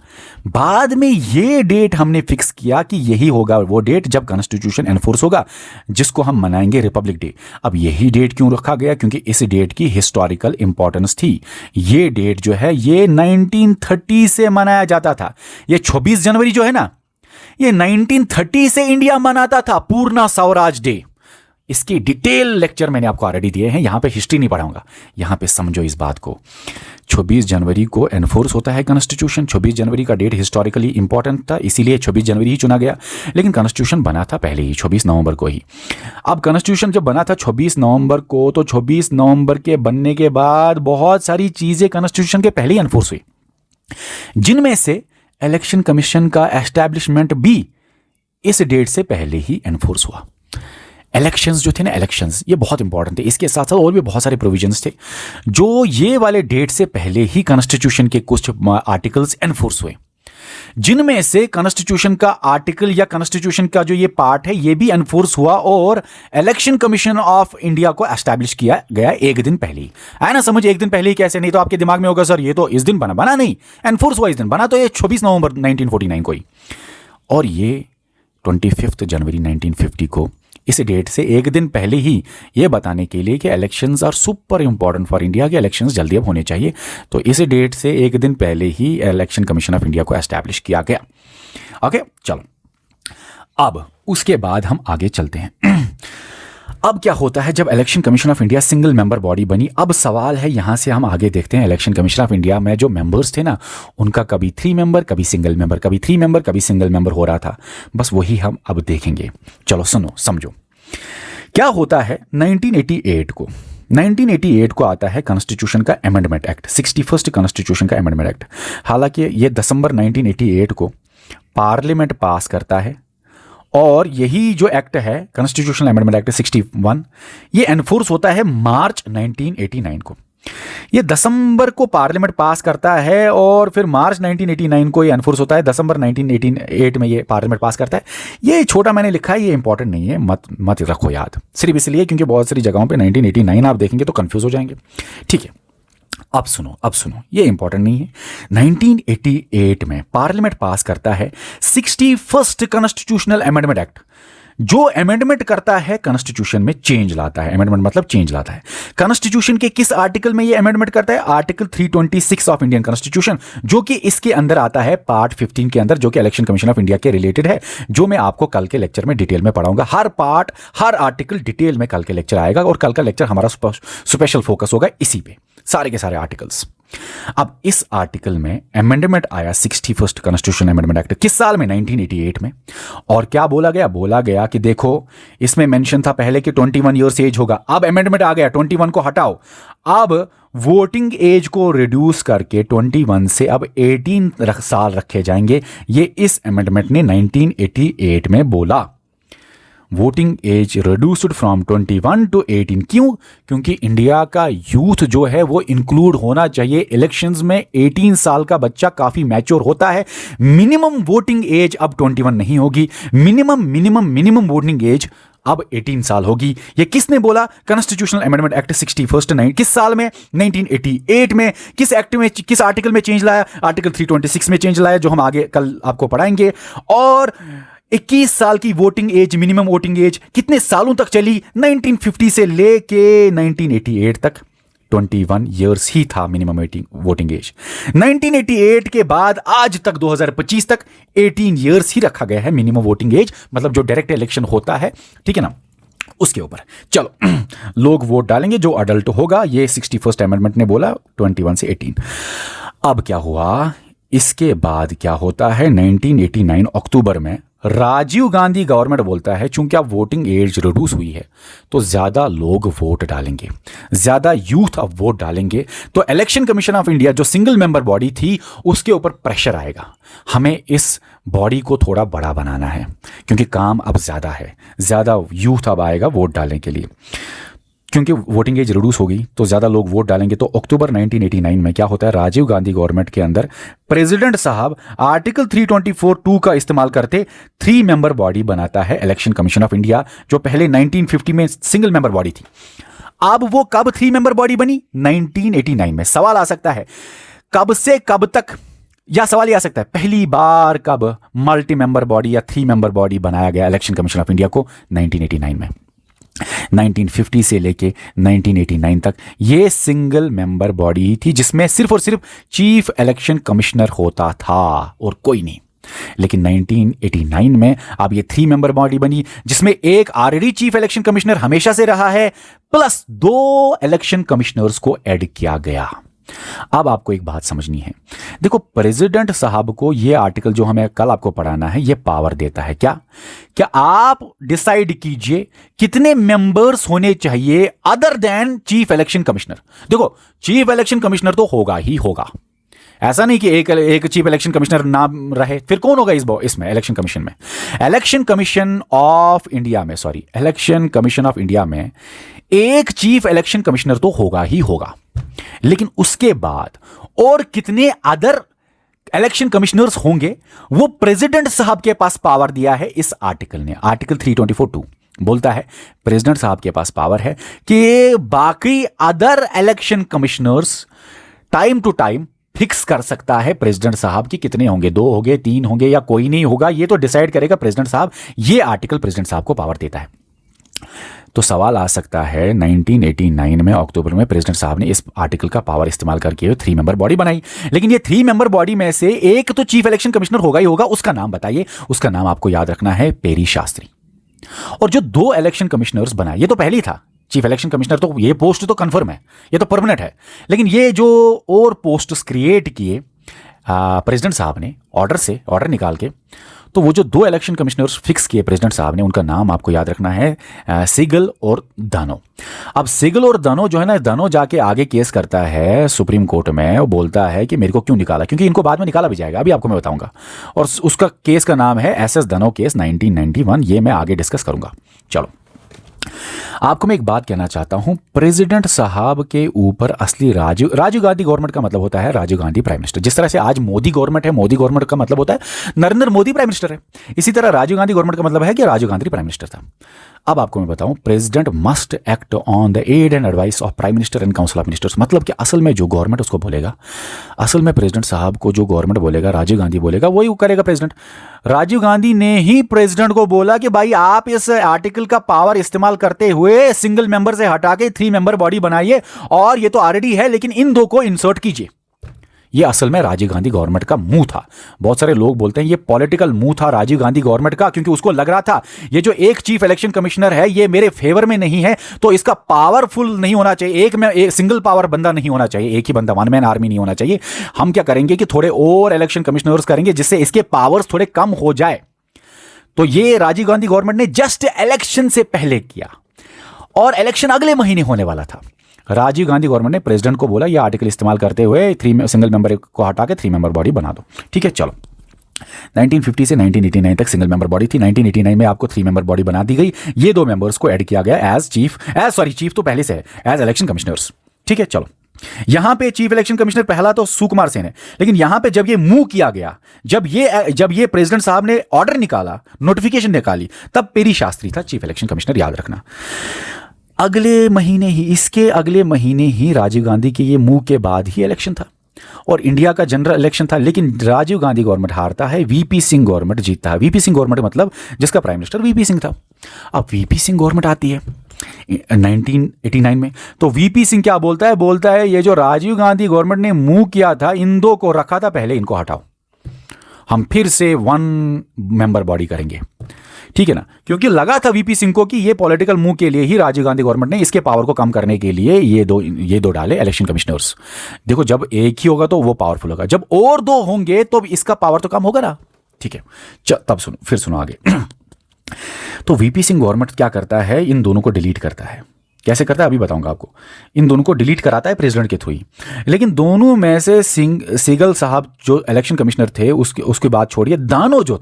बाद में ये डेट हमने फिक्स किया कि यही होगा वो डेट जब कॉन्स्टिट्यूशन एनफोर्स होगा, जिसको हम मनाएंगे रिपब्लिक डे। अब यही डेट क्यों रखा गया? क्योंकि इस डेट की हिस्टोरिकल इंपॉर्टेंस थी। ये डेट जो है ये 1930 से मनाया जाता था। ये 26 जनवरी जो है ना, ये 1930 से इंडिया मनाता था पूर्ण स्वराज डे। इसकी डिटेल लेक्चर मैंने आपको ऑलरेडी दिए हैं, यहां पे हिस्ट्री नहीं पढ़ाऊंगा, यहां पे समझो इस बात को। 26 जनवरी को एनफोर्स होता है कॉन्स्टिट्यूशन। 26 जनवरी का डेट हिस्टोरिकली इंपॉर्टेंट था, इसीलिए 26 जनवरी ही चुना गया, लेकिन कॉन्स्टिट्यूशन बना था पहले ही 26 नवंबर को ही। अब कॉन्स्टिट्यूशन जब बना था 26 नवंबर को, तो 26 नवंबर के बनने के बाद बहुत सारी चीजें कॉन्स्टिट्यूशन के पहले ही एनफोर्स हुई, जिनमें से इलेक्शन कमीशन का एस्टैब्लिशमेंट भी इस डेट से पहले ही एनफोर्स हुआ। इलेक्शंस जो थे ना, इलेक्शंस ये बहुत इंपॉर्टेंट थे। इसके साथ साथ और भी बहुत सारे प्रोविजंस थे जो ये वाले डेट से पहले ही कॉन्स्टिट्यूशन के कुछ आर्टिकल्स एनफोर्स हुए, जिनमें से कॉन्स्टिट्यूशन का आर्टिकल या कॉन्स्टिट्यूशन का जो ये पार्ट है ये भी एनफोर्स हुआ, और इलेक्शन कमीशन ऑफ इंडिया को एस्टैब्लिश किया गया एक दिन पहले ही। है ना समझ? एक दिन पहले ही कैसे? नहीं तो आपके दिमाग में होगा सर ये तो इस दिन बना नहीं, एनफोर्स हुआ इस दिन, बना तो ये 26 नवंबर 1949 को ही। और ये 25 जनवरी 1950 को इस डेट से एक दिन पहले ही ये बताने के लिए कि elections are super important for India, के इलेक्शंस जल्दी अब होने चाहिए, तो इस डेट से एक दिन पहले ही इलेक्शन कमीशन ऑफ इंडिया को एस्टैब्लिश किया गया। ओके चलो, अब उसके बाद हम आगे चलते हैं। अब क्या होता है जब election Commission of India single member body बनी? अब सवाल है, यहां से हम आगे देखते हैं इलेक्शन कमीशन ऑफ इंडिया में जो मेंबर्स थे ना, उनका कभी 3 मेंबर, कभी सिंगल मेंबर, कभी 3 मेंबर, कभी सिंगल मेंबर हो रहा था। बस वही हम अब देखेंगे। चलो सुनो समझो क्या होता है। 1988 को आता है कॉन्स्टिट्यूशन का अमेंडमेंट एक्ट, 61st कॉन्स्टिट्यूशन का अमेंडमेंट एक्ट। हालांकि ये दिसंबर 1988 को पार्लियामेंट पास करता है और यही जो एक्ट है कॉन्स्टिट्यूशनल अमेंडमेंट एक्ट 61, ये एनफोर्स होता है मार्च 1989 को। ये दिसंबर को पार्लियामेंट पास करता है और फिर मार्च 1989 को ये एनफोर्स होता है, दिसंबर 1988 में ये पार्लियामेंट पास करता है। ये छोटा मैंने लिखा है, ये इंपॉर्टेंट नहीं है, मत रखो याद, सिर्फ इसलिए क्योंकि बहुत सारी जगहों पे 1989 आप देखेंगे तो कंफ्यूज हो जाएंगे। ठीक है, अब सुनो, ये इंपॉर्टेंट नहीं है। 1988 में पार्लियामेंट पास करता है 61st कॉन्स्टिट्यूशनल अमेंडमेंट एक्ट, जो अमेंडमेंट करता है कॉन्स्टिट्यूशन में चेंज लाता है। अमेंडमेंट मतलब चेंज लाता है। कॉन्स्टिट्यूशन के किस आर्टिकल में ये अमेंडमेंट करता है? आर्टिकल 326 ऑफ इंडियन कॉन्स्टिट्यूशन, जो कि इसके अंदर आता है पार्ट 15 के अंदर, जो कि इलेक्शन कमीशन ऑफ इंडिया के रिलेटेड है, जो मैं आपको कल के लेक्चर में डिटेल में पढ़ाऊंगा। हर पार्ट, हर आर्टिकल डिटेल में कल के लेक्चर आएगा और कल का लेक्चर हमारा स्पेशल फोकस होगा इसी पे, सारे के सारे आर्टिकल्स। अब इस आर्टिकल में अमेंडमेंट आया 61st कॉन्स्टिट्यूशन अमेंडमेंट एक्ट, किस साल में? 1988 में। और क्या बोला गया? बोला गया कि देखो, इसमें मेंशन था पहले कि 21 ईयर्स एज होगा, अब अमेंडमेंट आ गया 21 को हटाओ, अब वोटिंग एज को रिड्यूस करके 21 से अब 18 साल रखे जाएंगे। ये इस अमेंडमेंट ने 1988 में बोला। Voting age reduced from 21 to 18। क्यों? क्योंकि इंडिया का यूथ जो है वो इंक्लूड होना चाहिए इलेक्शंस में। 18 साल का बच्चा काफी मैच्योर होता है। मिनिमम वोटिंग एज अब 21 नहीं होगी, मिनिमम वोटिंग एज अब 18 साल होगी। ये किसने बोला? कॉन्स्टिट्यूशनल अमेंडमेंट एक्ट 61 किस साल में? 1988 में। किस एक्ट में, किस आर्टिकल में चेंज लाया? आर्टिकल 326 में चेंज लाया, जो हम आगे कल आपको पढ़ाएंगे। और 21 साल की voting age, minimum voting age कितने सालों तक चली? 1950 से लेके 1988 तक 21 इयर्स ही था मिनिमम वोटिंग एज। 1988 के बाद आज तक 2025 तक 18 इयर्स ही रखा गया है मिनिमम वोटिंग एज, मतलब जो डायरेक्ट इलेक्शन होता है, ठीक है ना, उसके ऊपर। चलो लोग वोट डालेंगे जो अडल्ट होगा, ये 61st अमेंडमेंट ने बोला 21 से 18। अब क्या हुआ? इसके बाद क्या होता है? 1989 अक्टूबर में राजीव गांधी गवर्नमेंट बोलता है चूंकि अब वोटिंग एज रिड्यूस हुई है तो ज्यादा लोग वोट डालेंगे, ज्यादा यूथ अब वोट डालेंगे, तो इलेक्शन कमीशन ऑफ इंडिया जो सिंगल मेंबर बॉडी थी उसके ऊपर प्रेशर आएगा। हमें इस बॉडी को थोड़ा बड़ा बनाना है क्योंकि काम अब ज्यादा है, ज्यादा यूथ अब आएगा वोट डालने के लिए। क्योंकि वोटिंग एज रिड्यूस होगी तो ज़्यादा लोग वोट डालेंगे। तो अक्टूबर 1989 में क्या होता है? राजीव गांधी गवर्नमेंट के अंदर प्रेसिडेंट साहब आर्टिकल 324(2) का इस्तेमाल करते 3 मेंबर बॉडी बनाता है इलेक्शन कमीशन ऑफ इंडिया, जो पहले 1950 में सिंगल मेंबर बॉडी थी। अब वो कब 3 मेंबर बॉडी बनी? 1989 में। सवाल आ सकता है कब से कब तक, या सवाल यह आ सकता है पहली बार कब मल्टी मेंबर बॉडी या 3 मेंबर बॉडी बनाया गया इलेक्शन कमीशन ऑफ इंडिया को? 1989 में। 1950 से लेके 1989 तक ये सिंगल मेंबर बॉडी थी जिसमें सिर्फ और सिर्फ चीफ इलेक्शन कमिश्नर होता था और कोई नहीं। लेकिन 1989 में अब ये 3 मेंबर बॉडी बनी जिसमें एक ऑलरेडी चीफ इलेक्शन कमिश्नर हमेशा से रहा है, प्लस 2 इलेक्शन कमिश्नर्स को ऐड किया गया। अब आपको एक बात समझनी है। देखो, प्रेसिडेंट साहब को यह आर्टिकल जो हमें कल आपको पढ़ाना है, यह पावर देता है क्या आप डिसाइड कीजिए कितने मेंबर्स होने चाहिए other than chief election commissioner. देखो, चीफ इलेक्शन कमिश्नर तो होगा ही होगा, ऐसा नहीं कि एक चीफ इलेक्शन कमिश्नर ना रहे, फिर कौन होगा इसमें इलेक्शन कमीशन में? इलेक्शन कमीशन ऑफ इंडिया में एक चीफ इलेक्शन कमिश्नर तो होगा ही होगा, लेकिन उसके बाद और कितने अदर इलेक्शन कमिश्नर्स होंगे वो प्रेसिडेंट साहब के पास पावर दिया है इस आर्टिकल ने। आर्टिकल 324(2) बोलता है प्रेसिडेंट साहब के पास पावर है कि बाकी other election commissioners time to time fix कर सकता है प्रेसिडेंट साहब की कितने होंगे, 2 होंगे, 3 होंगे या कोई नहीं होगा, ये तो डिसाइड करेगा प्रेसिडेंट साहब। ये आर्टिकल प्रेसिडेंट साहब को पावर देता है। तो सवाल आ सकता है 1989 में अक्टूबर में प्रेसिडेंट साहब ने इस आर्टिकल का पावर इस्तेमाल करके 3 मेंबर बॉडी बनाई, लेकिन ये 3 मेंबर बॉडी में से एक तो चीफ इलेक्शन कमिश्नर होगा ही होगा। उसका नाम बताइए। उसका नाम आपको याद रखना है पेरी शास्त्री। और जो 2 इलेक्शन कमिश्नर्स बनाए, ये तो पहले ही था चीफ इलेक्शन कमिश्नर, तो ये पोस्ट तो कंफर्म है, ये तो परमानेंट है। लेकिन ये जो और पोस्ट क्रिएट किए प्रेसिडेंट साहब ने ऑर्डर निकाल के, तो वो जो दो इलेक्शन कमिश्नर्स फिक्स किए प्रेसिडेंट साहब ने, उनका नाम आपको याद रखना है सिगल और दानो। अब सिगल और दानो जो है ना, दानो जाके आगे केस करता है सुप्रीम कोर्ट में, वो बोलता है कि मेरे को क्यों निकाला, क्योंकि इनको बाद में निकाला भी जाएगा, अभी आपको मैं बताऊंगा। और उसका केस का नाम है एसएस दानो केस 1991, ये मैं आगे डिस्कस करूंगा। चलो, आपको मैं एक बात कहना चाहता हूं, प्रेसिडेंट साहब के ऊपर असली राजीव गांधी गवर्नमेंट का मतलब होता है राजीव गांधी प्राइम मिनिस्टर। जिस तरह से आज मोदी गवर्नमेंट है, मोदी गवर्नमेंट का मतलब होता है नरेंद्र मोदी प्राइम मिनिस्टर है, इसी तरह राजीव गांधी गवर्नमेंट का मतलब है कि राजीव गांधी प्राइम मिनिस्टर था। अब आपको मैं बताऊं, president must act on the aid and advice of prime minister and council of ministers. मतलब कि असल में जो गवर्नमेंट उसको बोलेगा, असल में प्रेसिडेंट साहब को जो गवर्नमेंट बोलेगा, राजीव गांधी बोलेगा, वही करेगा प्रेसिडेंट। राजीव गांधी ने ही प्रेसिडेंट को बोला कि भाई आप इस आर्टिकल का पावर इस्तेमाल करते हुए सिंगल मेंबर से हटा के 3 मेंबर बॉडी बनाइए, और ये तो ऑलरेडी है लेकिन इन दो को इंसर्ट कीजिए। ये असल में राजीव गांधी गवर्नमेंट का मुंह था। बहुत सारे लोग बोलते हैं ये पॉलिटिकल मुंह था राजीव गांधी गवर्नमेंट का, क्योंकि उसको लग रहा था ये जो एक चीफ इलेक्शन कमिश्नर है ये मेरे फेवर में नहीं है, तो इसका पावरफुल नहीं होना चाहिए, एक सिंगल पावर बंदा नहीं होना चाहिए, एक ही बंदा, वन मैन आर्मी नहीं होना चाहिए। हम क्या करेंगे कि थोड़े और इलेक्शन कमिश्नर्स करेंगे जिससे इसके पावर्स थोड़े कम हो जाए। तो ये राजीव गांधी गवर्नमेंट ने जस्ट इलेक्शन से पहले किया, और इलेक्शन अगले महीने होने वाला था। राजीव गांधी गवर्नमेंट ने प्रेसिडेंट को बोला ये आर्टिकल इस्तेमाल करते हुए सिंगल मेंबर को हटा के 3 मेंबर बॉडी बना दो। ठीक है, चलो 1950 से 1989 तक सिंगल मेंबर बॉडी थी। 1989 में आपको 3 मेंबर बॉडी बना दी गई। ये 2 मेंबर्स को ऐड किया गया एज चीफ तो पहले से है, एज इलेक्शन कमिश्नर्स। ठीक है, चलो यहां पे चीफ इलेक्शन कमिश्नर पहला तो सुकुमार सेन है, लेकिन यहां पे जब ये मूव किया गया, जब ये प्रेसिडेंट साहब ने ऑर्डर निकाला, नोटिफिकेशन निकाली, तब पेरी शास्त्री था चीफ इलेक्शन कमिश्नर, याद रखना। इसके अगले महीने ही राजीव गांधी के ये मूव के बाद ही इलेक्शन था, और इंडिया का जनरल इलेक्शन था, लेकिन राजीव गांधी गवर्नमेंट हारता है, वीपी सिंह गवर्नमेंट जीतता है। वीपी सिंह गवर्नमेंट मतलब जिसका प्राइम मिनिस्टर वीपी सिंह था। अब वीपी सिंह गवर्नमेंट आती है 1989 में, तो वीपी सिंह क्या बोलता है ये जो राजीव गांधी गवर्नमेंट ने मूव किया था, इन दो को रखा था पहले, इनको हटाओ, हम फिर से 1 मेंबर बॉडी करेंगे। ठीक है ना, क्योंकि लगा था वीपी सिंह को कि ये पॉलिटिकल मूव के लिए ही राजीव गांधी गवर्नमेंट ने इसके पावर को कम करने के लिए ये दो डाले इलेक्शन कमिश्नर्स। देखो जब एक ही होगा तो वो पावरफुल होगा, जब और 2 होंगे तो इसका पावर तो कम होगा ना। ठीक है, तब सुनो आगे। तो वीपी सिंह गवर्नमेंट क्या करता है, इन दोनों को डिलीट करता है। कैसे करता है अभी बताऊंगा आपको। इन दोनों को डिलीट कराता है प्रेसिडेंट के थ्रू ही, लेकिन दोनों में से सिगल साहब जो इलेक्शन कमिश्नर थे उसके बाद छोड़िए, दानो जो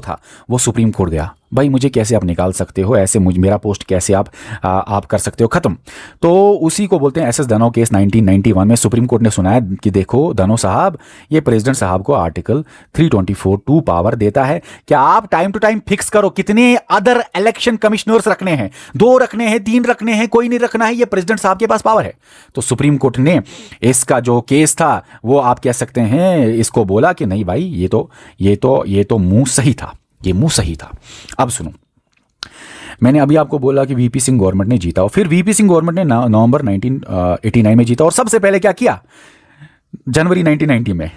था वो सुप्रीम कोर्ट गया। भाई मुझे कैसे आप निकाल सकते हो, ऐसे मेरा पोस्ट कैसे आप कर सकते हो खत्म। तो उसी को बोलते हैं एसएस दानो केस 1991 में सुप्रीम कोर्ट ने सुनाया कि देखो दानो साहब, ये प्रेसिडेंट साहब को आर्टिकल 324(2) पावर देता है कि आप टाइम टू टाइम फिक्स करो कितने अदर इलेक्शन कमिश्नर्स रखने हैं, 2 रखने हैं, 3 रखने हैं, कोई नहीं रखना है, ये प्रेसिडेंट साहब के पास पावर है। तो सुप्रीम कोर्ट ने इसका जो केस था वो आप कह सकते हैं इसको बोला कि नहीं भाई ये तो मुंह सही था, ये मुंह सही था। अब सुनो, मैंने अभी आपको बोला कि वीपी सिंह गवर्नमेंट ने जीता, और फिर वीपी सिंह गवर्नमेंट ने नवंबर 1989 में जीता, और सबसे पहले क्या किया, जनवरी 1990 में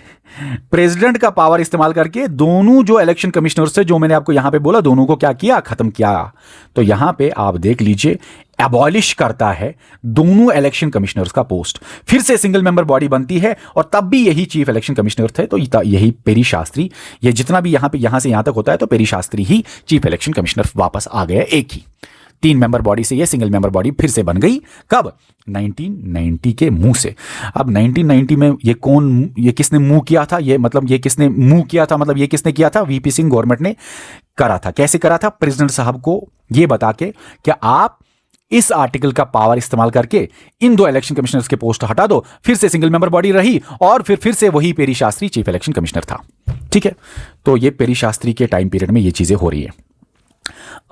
प्रेसिडेंट का पावर इस्तेमाल करके दोनों जो इलेक्शन कमिश्नर्स थे, जो मैंने आपको यहां पे बोला, दोनों को क्या किया, खत्म किया। तो यहां पे आप देख लीजिए, एबॉलिश करता है दोनों इलेक्शन कमिश्नर्स का पोस्ट, फिर से सिंगल मेंबर बॉडी बनती है, और तब भी यही चीफ इलेक्शन कमिश्नर थे। तो यही पेरी शास्त्री, ये जितना भी यहां से यहां तक होता है, तो पेरी शास्त्री ही चीफ इलेक्शन कमिश्नर वापस आ गए, एक ही 3 मेंबर बॉडी से ये सिंगल मेंबर बॉडी फिर से बन गई। कब, 1990 के मुंह से। अब 1990 में ये किसने मुंह किया था, ये किसने किया था, वीपी सिंह गवर्नमेंट ने करा था। कैसे करा था, प्रेसिडेंट साहब को ये बता के कि आप इस आर्टिकल का पावर इस्तेमाल करके इन 2 इलेक्शन कमिश्नर्स के पोस्ट हटा दो, फिर से सिंगल मेंबर बॉडी रही, और फिर से वही Peri Shastri chief election commissioner था। ठीक है, तो ये पेरी शास्त्री के टाइम पीरियड में ये चीजें हो रही है।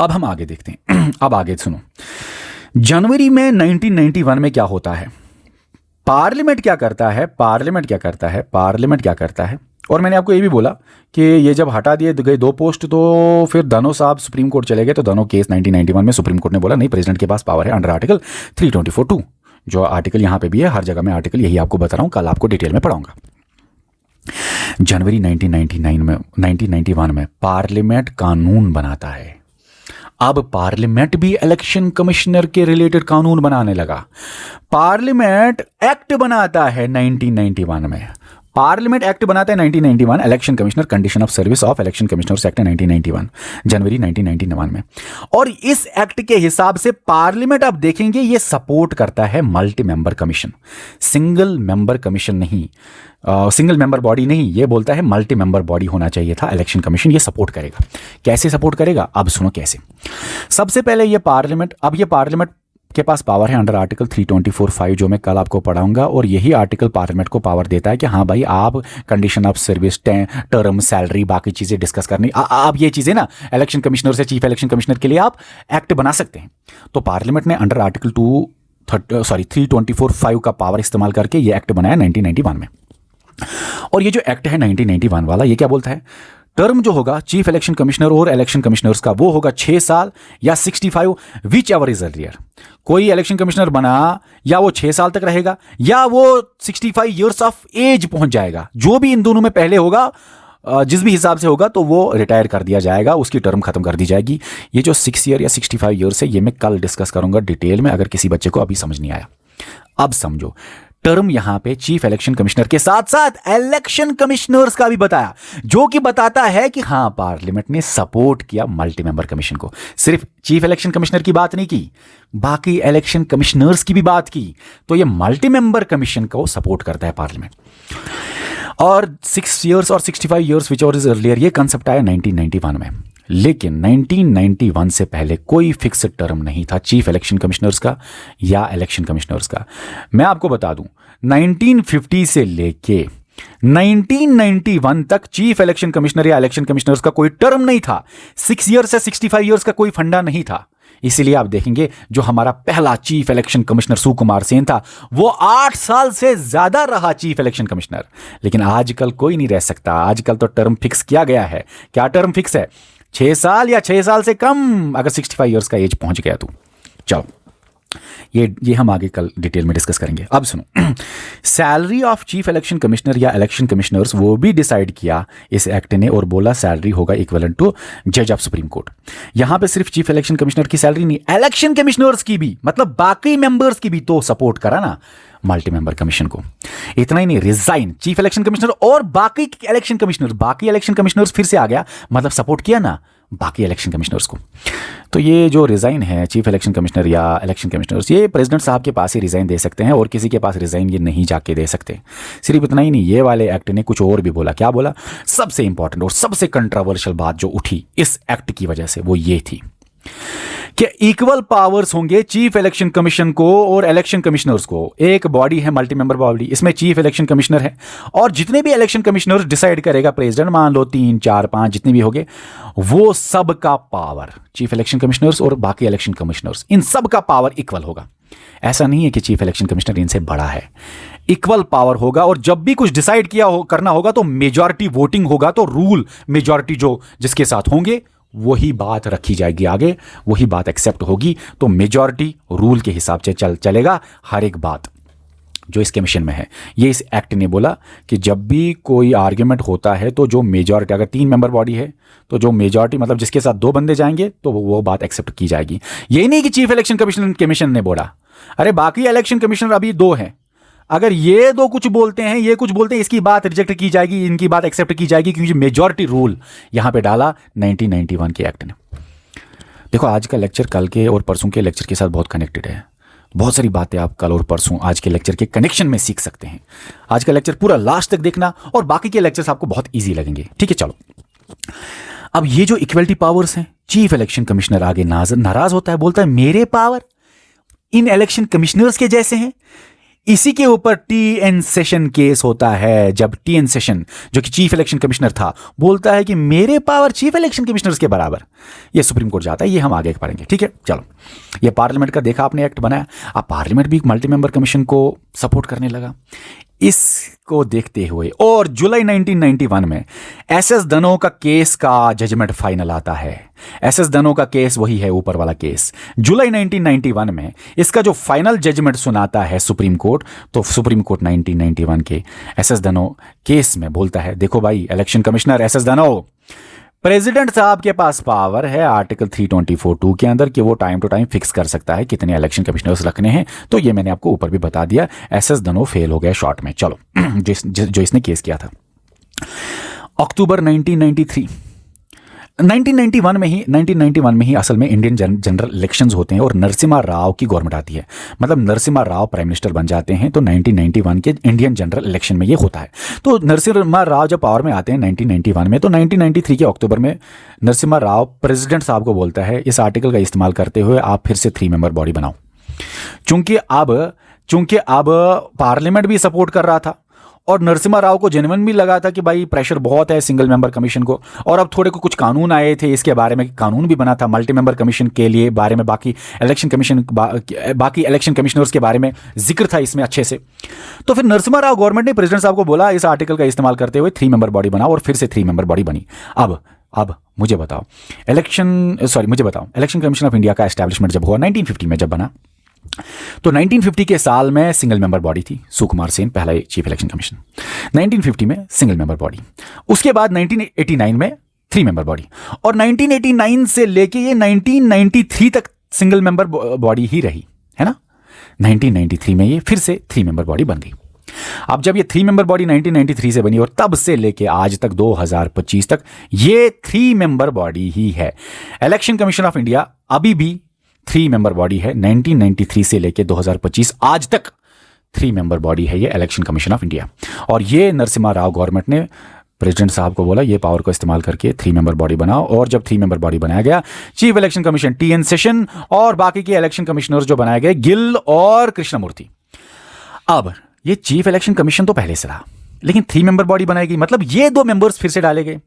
अब हम आगे देखते हैं। अब आगे सुनो, जनवरी में 1991 में क्या होता है, पार्लियामेंट क्या करता है, और मैंने आपको ये भी बोला कि ये जब हटा दिए गए 2 पोस्ट, तो फिर दानो साहब सुप्रीम कोर्ट चले गए। तो दानो केस 1991 में सुप्रीम कोर्ट ने बोला नहीं, प्रेसिडेंट के पास पावर है अंडर आर्टिकल 324(2), जो आर्टिकल यहां पे भी है, हर जगह में आर्टिकल यही आपको बता रहा हूं, कल आपको डिटेल में पढ़ाऊंगा। जनवरी 1991 में पार्लियामेंट कानून बनाता है। अब पार्लियामेंट भी इलेक्शन कमिश्नर के रिलेटेड कानून बनाने लगा। पार्लियामेंट एक्ट बनाता है 1991 में, पार्लियामेंट एक्ट बनाता है 1991, election commissioner, condition of service of election commissioners act 1991, जनवरी 1991 में। और इस एक्ट के हिसाब से पार्लियामेंट आप देखेंगे ये सपोर्ट करता है multi member commission, single member commission नहीं, सिंगल मेंबर बॉडी नहीं, ये बोलता है मल्टी मेंबर बॉडी होना चाहिए था इलेक्शन कमीशन, ये सपोर्ट करेगा। कैसे सपोर्ट करेगा, अब सुनो कैसे। सबसे पहले ये पार्लियामेंट के पास पावर है अंडर आर्टिकल 324(5) जो मैं कल आपको पढ़ाऊंगा, और यही आर्टिकल पार्लियामेंट को पावर देता है कि हाँ भाई आप condition of service, term, salary, बाकी चीज़ें डिस्कस करनी, आप ये चीज़ें ना इलेक्शन कमिश्नर से चीफ इलेक्शन कमिश्नर के लिए आप एक्ट बना सकते हैं। तो पार्लियामेंट ने अंडर आर्टिकल 324(5) का पावर इस्तेमाल करके ये एक्ट बनाया 1991 में। और ये जो एक्ट है 1991 वाला, ये क्या बोलता है, टर्म जो होगा चीफ इलेक्शन कमिश्नर और इलेक्शन कमिश्नर्स का वो होगा 6 साल या 65, विच एवर इज अर्लियर। कोई इलेक्शन कमिश्नर बना या वो 6 साल तक रहेगा या वो 65 ईयर्स ऑफ एज पहुंच जाएगा, जो भी इन दोनों में पहले होगा, जिस भी हिसाब से होगा, तो वो रिटायर कर दिया जाएगा, उसकी टर्म खत्म कर दी जाएगी। ये जो 6 ईयर या 65 ईयर्स है, ये मैं कल डिस्कस करूंगा डिटेल में, अगर किसी बच्चे को अभी समझ नहीं आया। अब समझो, टर्म यहां पे चीफ इलेक्शन कमिश्नर के साथ साथ इलेक्शन कमिश्नर्स का भी बताया, जो कि बताता है कि हां पार्लियामेंट ने सपोर्ट किया मल्टी मेंबर कमीशन को। सिर्फ चीफ इलेक्शन कमिश्नर की बात नहीं की, बाकी इलेक्शन कमिश्नर्स की भी बात की, तो ये मल्टी मेंबर कमीशन को सपोर्ट करता है पार्लियामेंट। और 6 ईयर्स और 65 ईयर्स विच और इज अर्लियर, ये कंसेप्ट आया 1991 में। लेकिन 1991 से पहले कोई फिक्स्ड टर्म नहीं था चीफ इलेक्शन कमिश्नर्स का या इलेक्शन कमिश्नर्स का। मैं आपको बता दूं, 1950 से लेके 1991 तक चीफ इलेक्शन कमिश्नर या इलेक्शन कमिश्नर्स का कोई टर्म नहीं था। 6 ईयर से 65 ईयर्स का कोई फंडा नहीं था। इसीलिए आप देखेंगे जो हमारा पहला chief election commissioner Sukumar Sen था, वो 8 साल से ज्यादा रहा चीफ इलेक्शन कमिश्नर। लेकिन आजकल कोई नहीं रह सकता, आजकल तो टर्म फिक्स किया गया है। क्या टर्म फिक्स है? 6 साल या 6 साल से कम, अगर 65 ईयर्स का एज पहुंच गया तो। चलो ये हम आगे कल डिटेल में डिस्कस करेंगे। अब सुनो, salary of chief election commissioner या इलेक्शन कमिश्नर्स वो भी डिसाइड किया इस एक्ट ने, और बोला सैलरी होगा इक्विवेलेंट टू जज ऑफ सुप्रीम कोर्ट। यहां पे सिर्फ चीफ इलेक्शन कमिश्नर की सैलरी नहीं, इलेक्शन कमिश्नर्स की भी, मतलब बाकी मेंबर्स की भी तो सपोर्ट करा ना मल्टी मेंबर कमीशन को। इतना ही नहीं, रिजाइन चीफ इलेक्शन कमिश्नर और बाकी इलेक्शन कमिश्नर्स फिर से आ गया, मतलब सपोर्ट किया ना बाकी इलेक्शन कमिश्नर्स को। तो ये जो रिजाइन है चीफ इलेक्शन कमिश्नर या इलेक्शन कमिश्नर्स, ये प्रेसिडेंट साहब के पास ही रिजाइन दे सकते हैं, और किसी के पास रिजाइन ये नहीं जाके दे सकते। सिर्फ इतना ही नहीं, ये वाले एक्ट ने कुछ और भी बोला। क्या बोला? सबसे इंपॉर्टेंट और सबसे कंट्रोवर्शियल बात जो उठी इस एक्ट की वजह से, वो ये थी कि इक्वल पावर्स होंगे चीफ इलेक्शन कमीशन को और इलेक्शन कमिश्नर्स को। एक बॉडी है मल्टी मेंबर बॉडी, इसमें चीफ इलेक्शन कमिश्नर है, और जितने भी इलेक्शन कमिश्नर डिसाइड करेगा प्रेसिडेंट, मान लो 3, 4, 5 जितने भी होंगे, वो सब का पावर, चीफ इलेक्शन कमिश्नर्स और बाकी इलेक्शन कमिश्नर्स, इन सब का पावर इक्वल होगा। ऐसा नहीं है कि चीफ इलेक्शन कमिश्नर इनसे बड़ा है, इक्वल पावर होगा। और जब भी कुछ डिसाइड करना होगा तो मेजॉरिटी वोटिंग होगा, तो रूल मेजॉरिटी जो जिसके साथ होंगे वही बात रखी जाएगी आगे, वही बात एक्सेप्ट होगी। तो मेजॉरिटी रूल के हिसाब से चलेगा हर एक बात जो इस कमीशन में है। ये इस एक्ट ने बोला कि जब भी कोई आर्ग्यूमेंट होता है तो जो मेजॉरिटी, अगर 3 मेंबर बॉडी है तो जो मेजॉरिटी मतलब जिसके साथ 2 बंदे जाएंगे तो वो बात एक्सेप्ट की जाएगी। ये नहीं कि चीफ इलेक्शन कमीशन ने बोला, अरे बाकी इलेक्शन कमिश्नर अभी 2 हैं, अगर ये 2 कुछ बोलते हैं, ये कुछ बोलते हैं, इसकी बात रिजेक्ट की जाएगी, इनकी बात एक्सेप्ट की जाएगी, क्योंकि मेजॉरिटी रूल यहां पे डाला 1991 के एक्ट ने। देखो आज का लेक्चर कल के और परसों के लेक्चर के साथ बहुत कनेक्टेड है। बहुत सारी बातें आप कल और परसों आज के लेक्चर के कनेक्शन में सीख सकते हैं। आज का लेक्चर पूरा लास्ट तक देखना, और बाकी के लेक्चर्स आपको बहुत ईजी लगेंगे। ठीक है, चलो अब ये जो इक्वलिटी पावर्स हैं, चीफ इलेक्शन कमिश्नर आगे नाराज होता है, बोलता है मेरे पावर इन इलेक्शन कमिश्नर्स के जैसे हैं। इसी के ऊपर टीएन सेशन केस होता है, जब टीएन सेशन जो कि चीफ इलेक्शन कमिश्नर था बोलता है कि मेरे पावर चीफ इलेक्शन कमिश्नर्स के बराबर, ये सुप्रीम कोर्ट जाता है। ये हम आगे पढ़ेंगे। ठीक है, चलो ये पार्लियामेंट का देखा आपने एक्ट बनाया, अब पार्लियामेंट भी मल्टी मेंबर कमीशन को सपोर्ट करने लगा। इसको देखते हुए और जुलाई 1991 में एसएस धनो का केस का जजमेंट फाइनल आता है। एसएस धनो का केस वही है ऊपर वाला केस। जुलाई 1991 में इसका जो फाइनल जजमेंट सुनाता है सुप्रीम कोर्ट, तो सुप्रीम कोर्ट 1991 के एसएस धनो केस में बोलता है, देखो भाई इलेक्शन कमिश्नर एसएस धनो, प्रेसिडेंट साहब के पास पावर है आर्टिकल 324(2) के अंदर कि वो टाइम टू टाइम फिक्स कर सकता है कितने इलेक्शन कमिश्नर्स रखने हैं। तो ये मैंने आपको ऊपर भी बता दिया। एसएस धनो फेल हो गया शॉर्ट में। चलो जो इसने केस किया था अक्टूबर 1991 में ही असल में इंडियन जनरल इलेक्शंस होते हैं और नरसिम्हा राव की गवर्नमेंट आती है। मतलब नरसिम्हा राव प्राइम मिनिस्टर बन जाते हैं। तो 1991 के इंडियन जनरल इलेक्शन में ये होता है। तो नरसिम्हा राव जब पावर में आते हैं 1991 में, तो 1993 के अक्टूबर में नरसिम्हा राव प्रेसिडेंट साहब को बोलता है इस आर्टिकल का इस्तेमाल करते हुए आप फिर से 3 मेंबर बॉडी बनाओ। चूंकि अब पार्लियामेंट भी सपोर्ट कर रहा था और नरसिम्हा राव को जेन्युइन भी लगा था कि भाई प्रेशर बहुत है सिंगल मेंबर कमीशन को, और अब थोड़े को कुछ कानून आए थे इसके बारे में, कानून भी बना था मल्टी मेंबर कमीशन के लिए बारे में, बाकी इलेक्शन कमिश्नर्स के बारे में जिक्र था इसमें अच्छे से। तो फिर नरसिम्हा राव गवर्नमेंट ने प्रेसिडेंट साहब को बोला इस आर्टिकल का इस्तेमाल करते हुए 3 मेंबर बॉडी बनाओ, और फिर से 3 मेंबर बॉडी बनी। अब मुझे बताओ इलेक्शन कमीशन ऑफ इंडिया का एस्टैब्लिशमेंट जब हुआ 1950 में जब बना, तो 1950 के साल में सिंगल मेंबर बॉडी थी, सुकुमार सेन पहला चीफ इलेक्शन कमीशन। 1950 में सिंगल मेंबर बॉडी, उसके बाद 1989 में 3 मेंबर बॉडी, और 1989 से लेके ये 1993 तक सिंगल मेंबर बॉडी ही रही है ना। 1993 में ये फिर से 3 मेंबर बॉडी बन गई। अब जब ये 3 मेंबर बॉडी 1993 से बनी और तब से लेके आज तक 2025 तक ये 3 मेंबर बॉडी ही है। इलेक्शन कमीशन ऑफ इंडिया अभी भी 3 मेंबर बॉडी है। 1993 से लेके 2025 आज तक 3 मेंबर बॉडी है ये इलेक्शन कमीशन ऑफ इंडिया। और ये नरसिम्हा राव गवर्नमेंट ने प्रेसिडेंट साहब को बोला ये पावर को इस्तेमाल करके 3 मेंबर बॉडी बनाओ, और जब 3 मेंबर बॉडी बनाया गया, chief election commission TN session और बाकी के इलेक्शन कमिश्नर्स जो बनाए गए गिल और कृष्णमूर्ति। अब ये चीफ इलेक्शन कमीशन तो पहले से रहा, लेकिन 3 मेंबर बॉडी बनाई गई, मतलब ये 2 मेंबर्स फिर से डाले गए।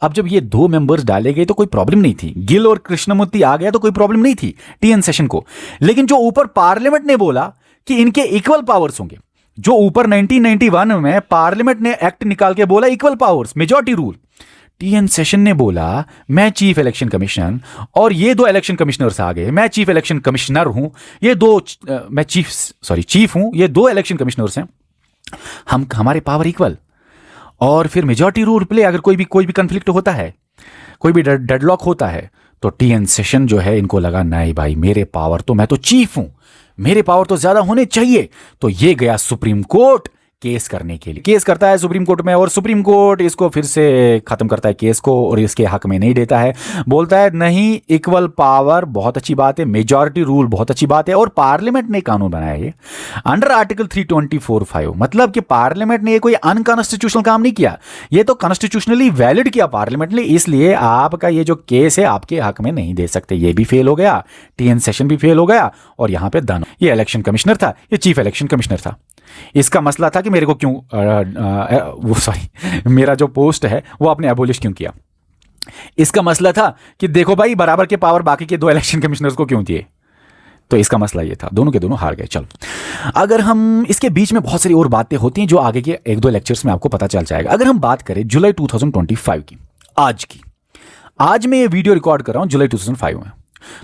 अब जब ये 2 मेंबर्स डाले गए तो कोई प्रॉब्लम नहीं थी, गिल और कृष्णमूर्ति आ गया तो कोई प्रॉब्लम नहीं थी TN सेशन को। लेकिन जो ऊपर पार्लियामेंट ने बोला कि इनके इक्वल पावर्स होंगे, जो ऊपर 1991 में पार्लियामेंट ने एक्ट निकाल के बोला equal powers majority rule, TN session ने बोला मैं चीफ इलेक्शन कमीशन और ये 2 इलेक्शन कमिश्नर्स आ गए, मैं चीफ इलेक्शन कमिश्नर हूं, ये 2 मैं चीफ हूं, ये 2 इलेक्शन कमिश्नर्स हैं, हमारे पावर इक्वल। और फिर मेजॉरिटी रूल प्ले, अगर कोई भी कंफ्लिक्ट होता है, कोई भी डेडलॉक होता है, तो TN सेशन जो है इनको लगा नहीं भाई मेरे पावर तो, मैं तो चीफ हूं, मेरे पावर तो ज्यादा होने चाहिए। तो ये गया सुप्रीम कोर्ट केस करने के लिए, केस करता है सुप्रीम कोर्ट में, और सुप्रीम कोर्ट इसको फिर से खत्म करता है केस को और इसके हक में नहीं देता है। बोलता है नहीं, इक्वल पावर बहुत अच्छी बात है, मेजॉरिटी रूल बहुत अच्छी बात है, और पार्लियामेंट ने कानून बनाया है अंडर आर्टिकल 324(5), मतलब कि पार्लियामेंट ने कोई अनकॉन्स्टिट्यूशनल काम नहीं किया, ये तो कॉन्स्टिट्यूशनली वैलिड किया पार्लियामेंट ने, इसलिए आपका ये जो केस है आपके हक में नहीं दे सकते। ये भी फेल हो गया, TN सेशन भी फेल हो गया, और यहां पे धन, ये इलेक्शन कमिश्नर था, ये चीफ इलेक्शन कमिश्नर था। इसका मसला था कि मेरे को क्यों मेरा जो पोस्ट है वो आपने एबोलिश क्यों किया। इसका मसला था कि देखो भाई बराबर के पावर बाकी के 2 इलेक्शन कमिश्नर्स को क्यों दिए। तो इसका मसला ये था, दोनों के दोनों हार गए। चलो, अगर हम इसके बीच में बहुत सारी और बातें होती हैं जो आगे के 1-2 लेक्चर्स में आपको पता चल जाएगा। अगर हम बात करें जुलाई 2025 की, आज मैं ये वीडियो रिकॉर्ड कर रहा हूं जुलाई 2005 में,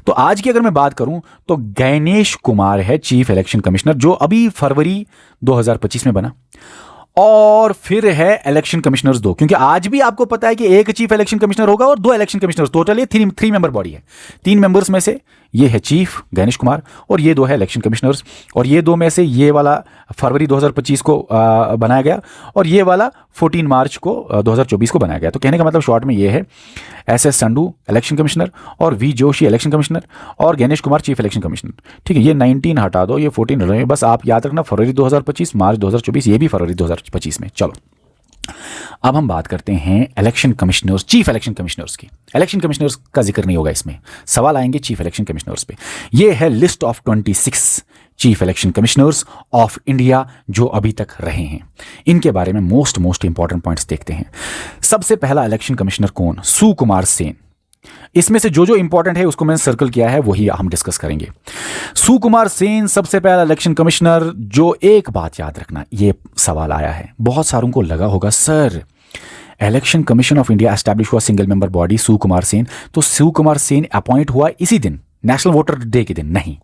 तो आज की अगर मैं बात करूं तो गणेश कुमार है चीफ इलेक्शन कमिश्नर, जो अभी फरवरी 2025 में बना, और फिर है इलेक्शन कमिश्नर्स 2, क्योंकि आज भी आपको पता है कि एक चीफ इलेक्शन कमिश्नर होगा और 2 इलेक्शन कमिश्नर्स, टोटल ये 3 मेंबर बॉडी है। 3 मेंबर्स में से ये है चीफ गणेश कुमार और ये 2 है इलेक्शन कमिश्नर्स, और ये 2 में से ये वाला फरवरी 2025 को बनाया गया और ये वाला 14 मार्च को 2024 को बनाया गया। तो कहने का मतलब शॉर्ट में ये है SS संडू इलेक्शन कमिश्नर और V जोशी इलेक्शन कमिश्नर और Ganesh Kumar chief election commissioner. ठीक है, ये 19 हटा दो, ये 14 रहे, बस आप याद रखना फरवरी 2025, मार्च 2024, ये भी फरवरी 2025 में। चलो, अब हम बात करते हैं election commissioners, chief election commissioners की। इलेक्शन कमिश्नर्स का जिक्र नहीं होगा इसमें, सवाल आएंगे चीफ इलेक्शन कमिश्नर्स पे। ये है list of 26 chief election commissioners of India जो अभी तक रहे हैं। इनके बारे में मोस्ट इंपॉर्टेंट पॉइंट्स देखते हैं। सबसे पहला इलेक्शन कमिश्नर कौन? सुकुमार सेन। इसमें से जो इंपॉर्टेंट है उसको मैंने सर्कल किया है, वही हम डिस्कस करेंगे। सुकुमार सेन सबसे पहला इलेक्शन कमिश्नर। जो एक बात याद रखना, ये सवाल आया है, बहुत सारों को लगा होगा sir election Commission of India establish हुआ single member body Sukumar Sen, तो सुकुमार सेन अपॉइंट हुआ इसी दिन, नेशनल वोटर डे के दिन? नहीं,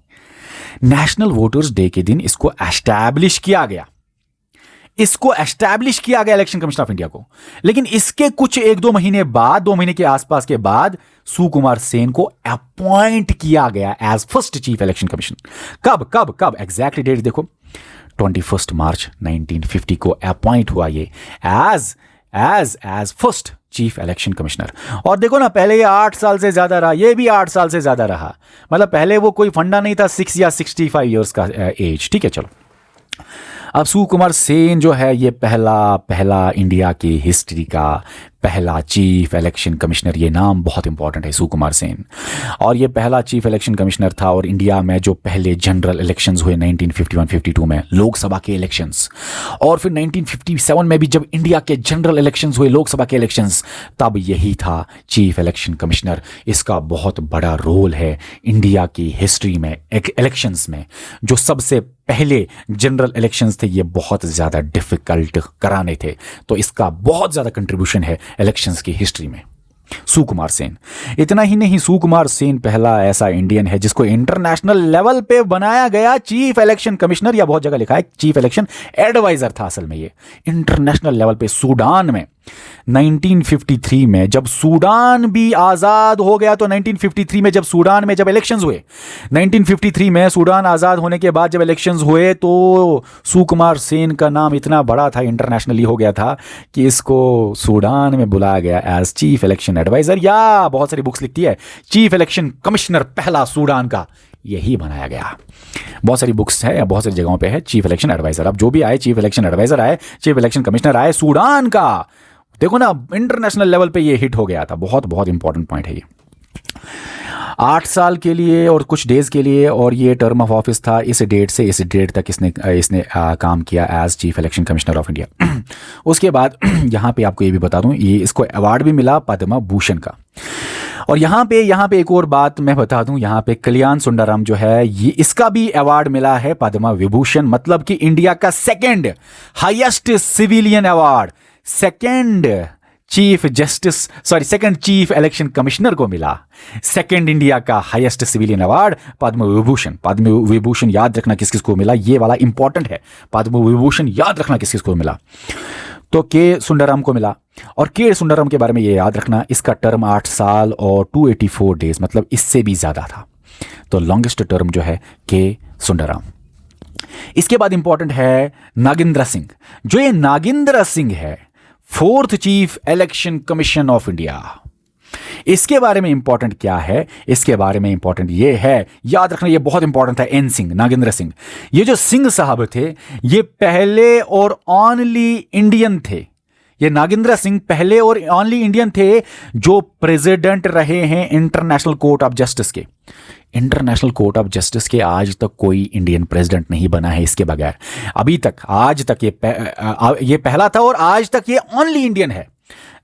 नेशनल वोटर्स डे के दिन इसको एस्टैब्लिश किया गया। इसको एस्टैब्लिश किया गया इलेक्शन कमीशन ऑफ इंडिया को। लेकिन इसके कुछ 1-2 महीने बाद, 2 महीने के आसपास के बाद सुकुमार सेन को अपॉइंट किया गया as first chief election commission. कब कब कब एग्जैक्टली डेट देखो, 21 मार्च 1950 को अपॉइंट हुआ ये as first chief election commissioner. और देखो ना, पहले ये 8 साल से ज्यादा रहा, ये भी 8 साल से ज्यादा रहा। मतलब पहले वो कोई फंडा नहीं था 6 या 65 ईयर्स का एज। ठीक है, चलो अब सुकुमार सेन जो है ये पहला इंडिया की हिस्ट्री का पहला चीफ इलेक्शन कमिश्नर। ये नाम बहुत इंपॉर्टेंट है, सुकुमार सेन। और ये पहला चीफ इलेक्शन कमिश्नर था। और इंडिया में जो पहले जनरल इलेक्शंस हुए 1951-52 में, लोकसभा के इलेक्शंस, और फिर 1957 में भी जब इंडिया के जनरल इलेक्शंस हुए, लोकसभा के इलेक्शंस, तब यही था चीफ इलेक्शन कमिश्नर। इसका बहुत बड़ा रोल है इंडिया की हिस्ट्री में, इलेक्शंस में। जो सबसे पहले जनरल इलेक्शंस थे ये बहुत ज़्यादा डिफिकल्ट कराने थे, तो इसका बहुत ज़्यादा कंट्रीब्यूशन है इलेक्शंस की हिस्ट्री में। सुकुमार सेन, इतना ही नहीं, सुकुमार सेन पहला ऐसा इंडियन है जिसको इंटरनेशनल लेवल पे बनाया गया चीफ इलेक्शन कमिश्नर, या बहुत जगह लिखा है चीफ इलेक्शन एडवाइजर था असल में ये। इंटरनेशनल लेवल पे सूडान में 1953 में जब सूडान भी आज़ाद हो गया, तो 1953 में जब सूडान में जब इलेक्शंस हुए, 1953 में सूडान आज़ाद होने के बाद जब इलेक्शंस हुए, तो सुकुमार सेन का नाम इतना बड़ा था, इंटरनेशनली हो गया था, कि इसको सूडान में बुलाया गया एज चीफ इलेक्शन एडवाइजर, या बहुत सारी बुक्स लिखती है चीफ इलेक्शन कमिश्नर पहला सूडान का, यही बनाया गया। बहुत सारी बुक्स है, बहुत सारी जगहों पे है चीफ इलेक्शन एडवाइजर। अब जो भी आए, चीफ इलेक्शन एडवाइजर आए, चीफ इलेक्शन कमिश्नर आए सूडान का, देखो ना इंटरनेशनल लेवल पे ये हिट हो गया था। बहुत बहुत इंपॉर्टेंट पॉइंट है ये। 8 साल के लिए और कुछ डेज के लिए, और ये टर्म ऑफ ऑफिस था। इस डेट से इस डेट तक इसने काम किया as chief election commissioner of India. उसके बाद यहाँ पे आपको ये भी बता दूं, ये इसको अवार्ड भी मिला पद्म भूषण का। और यहाँ पे एक और बात मैं बता दूं, यहाँ पे कल्याण सुंदरम जो है, ये इसका भी अवार्ड मिला है पद्म विभूषण। मतलब कि इंडिया का second highest civilian award second chief election commissioner को मिला। सेकेंड इंडिया का highest civilian award Padma Vibhushan. Padma Vibhushan याद रखना किस किस को मिला, ये वाला इंपॉर्टेंट है। पद्म विभूषण याद रखना किस किस को मिला, तो के सुंदरम को मिला। और के सुंदरम के बारे में ये याद रखना, इसका टर्म 8 साल और 284 डेज, मतलब इससे भी ज्यादा था। तो लॉन्गेस्ट टर्म जो है के सुंदरम। इसके बाद इंपॉर्टेंट है नागेंद्र सिंह। जो ये नागेंद्र सिंह है, 4th chief election Commission of India. इसके बारे में इंपॉर्टेंट क्या है, इसके बारे में इंपॉर्टेंट ये है, याद रखना ये बहुत इंपॉर्टेंट था, एन सिंह, नागेंद्र सिंह। ये जो सिंह साहब थे, ये पहले और ओनली इंडियन थे। ये नागेंद्र सिंह पहले और ओनली इंडियन थे जो प्रेसिडेंट रहे हैं इंटरनेशनल कोर्ट ऑफ जस्टिस के। इंटरनेशनल कोर्ट ऑफ जस्टिस के आज तक कोई इंडियन प्रेसिडेंट नहीं बना है इसके बगैर। अभी तक, आज तक ये पहला था, और आज तक ये ओनली इंडियन है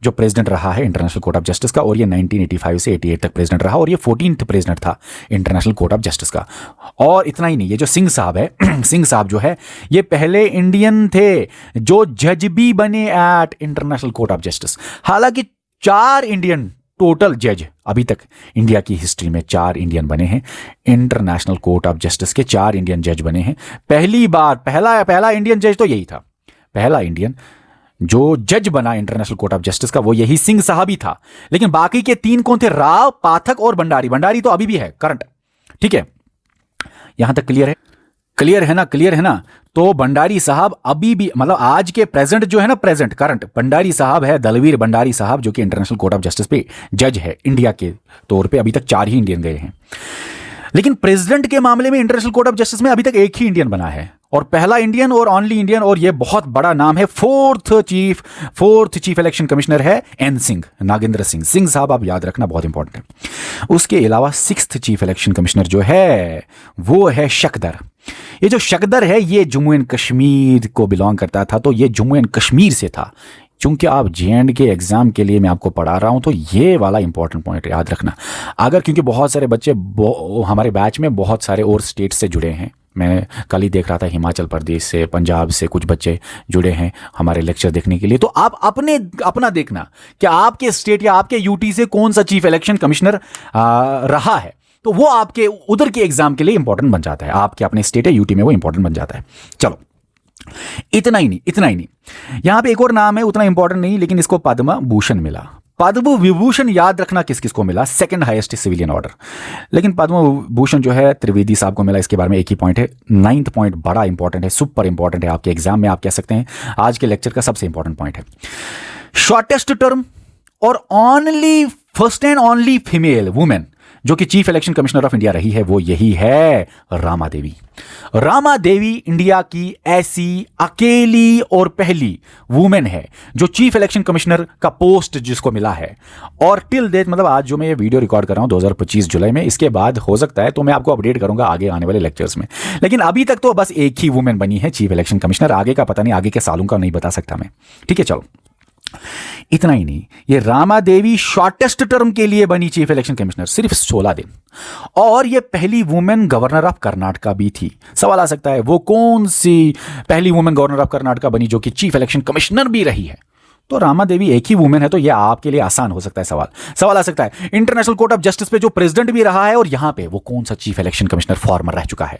जो प्रेसिडेंट रहा है इंटरनेशनल कोर्ट ऑफ जस्टिस का। और ये 1985 से 88 तक प्रेसिडेंट रहा, और ये 14th प्रेसिडेंट था इंटरनेशनल कोर्ट ऑफ जस्टिस का। और इतना ही नहीं, ये जो सिंह साहब है सिंह साहब जो है, ये पहले इंडियन थे जो जज भी बने at International Court of Justice. हालांकि 4 इंडियन टोटल जज अभी तक इंडिया की हिस्ट्री में 4 इंडियन बने हैं इंटरनेशनल कोर्ट ऑफ जस्टिस के, 4 इंडियन जज बने हैं। पहली बार पहला इंडियन जज तो यही था, पहला इंडियन जो जज बना इंटरनेशनल कोर्ट ऑफ जस्टिस का, वो यही सिंह साहब ही था। लेकिन बाकी के 3 कौन थे? राव, पाठक और भंडारी। भंडारी तो अभी भी है करंट। ठीक है, यहां तक क्लियर है? क्लियर है ना? तो भंडारी साहब अभी भी, मतलब आज के प्रेजेंट जो है ना, प्रेजेंट करंट भंडारी साहब है, दलवीर भंडारी साहब, जो कि इंटरनेशनल कोर्ट ऑफ जस्टिस पे जज है इंडिया के तौर पे। अभी तक 4 ही इंडियन गए हैं। लेकिन प्रेसिडेंट के मामले में इंटरनेशनल कोर्ट ऑफ जस्टिस में अभी तक एक ही इंडियन बना है, और पहला इंडियन और ओनली इंडियन, और ये बहुत बड़ा नाम है। 4th चीफ इलेक्शन कमिश्नर है एन सिंह, नागेंद्र सिंह। सिंह साहब आप याद रखना, बहुत इंपॉर्टेंट है। उसके अलावा 6th चीफ इलेक्शन कमिश्नर जो है वो है शकदर। ये जो शकदर है, ये जम्मू एंड कश्मीर को बिलोंग करता था, तो ये जम्मू एंड कश्मीर से था। चूंकि आप JND के एग्जाम के लिए मैं आपको पढ़ा रहा हूं, तो ये वाला इंपॉर्टेंट पॉइंट याद रखना। अगर, क्योंकि बहुत सारे बच्चे हमारे बैच में बहुत सारे और स्टेट से जुड़े हैं। मैं कल ही देख रहा था हिमाचल प्रदेश से, पंजाब से कुछ बच्चे जुड़े हैं हमारे लेक्चर देखने के लिए। तो आप अपना देखना कि आपके स्टेट या आपके UT से कौन सा चीफ इलेक्शन कमिश्नर रहा है, तो वो आपके उधर के एग्जाम के लिए इंपॉर्टेंट बन जाता है। आपके अपने स्टेट या UT में वो इंपॉर्टेंट बन जाता है। चलो इतना ही नहीं, इतना ही नहीं, यहां पे एक और नाम है, उतना इंपॉर्टेंट नहीं, लेकिन इसको पद्म भूषण मिला। पद्म विभूषण याद रखना किस किस को मिला, सेकंड हाईएस्ट सिविलियन ऑर्डर। लेकिन पद्म भूषण जो है त्रिवेदी साहब को मिला, इसके बारे में एक ही पॉइंट है। 9th पॉइंट बड़ा इंपॉर्टेंट है, सुपर इंपॉर्टेंट है, आपके एग्जाम में आप कह सकते हैं आज के लेक्चर का सबसे इंपॉर्टेंट पॉइंट है। शॉर्टेस्ट टर्म और only first and only female women जो कि chief election commissioner of India रही है, वो यही है रामा देवी। रामा देवी इंडिया की ऐसी अकेली और पहली वुमेन है जो चीफ इलेक्शन कमिश्नर का पोस्ट जिसको मिला है। और टिल डेट, मतलब आज जो मैं ये वीडियो रिकॉर्ड कर रहा हूं 2025 जुलाई में, इसके बाद हो सकता है तो मैं आपको अपडेट करूंगा आगे आने वाले लेक्चर्स में, लेकिन अभी तक तो बस एक ही वुमेन बनी है चीफ इलेक्शन कमिश्नर। आगे का पता नहीं, आगे के सालों का नहीं बता सकता मैं, ठीक है। चलो, इतना ही नहीं, ये रामा देवी शॉर्टेस्ट टर्म के लिए बनी चीफ इलेक्शन कमिश्नर, सिर्फ 16 दिन, और ये पहली वुमेन गवर्नर ऑफ कर्नाटका भी थी। सवाल आ सकता है वो कौन सी पहली वुमेन गवर्नर ऑफ कर्नाटका बनी जो कि चीफ इलेक्शन कमिश्नर भी रही है? तो रामा देवी एक ही वुमेन है, तो ये आपके लिए आसान हो सकता है सवाल आ सकता है इंटरनेशनल कोर्ट ऑफ जस्टिस पे जो प्रेसिडेंट भी रहा है, और यहां पे वो कौन सा चीफ इलेक्शन कमिश्नर फॉर्मर रह चुका है?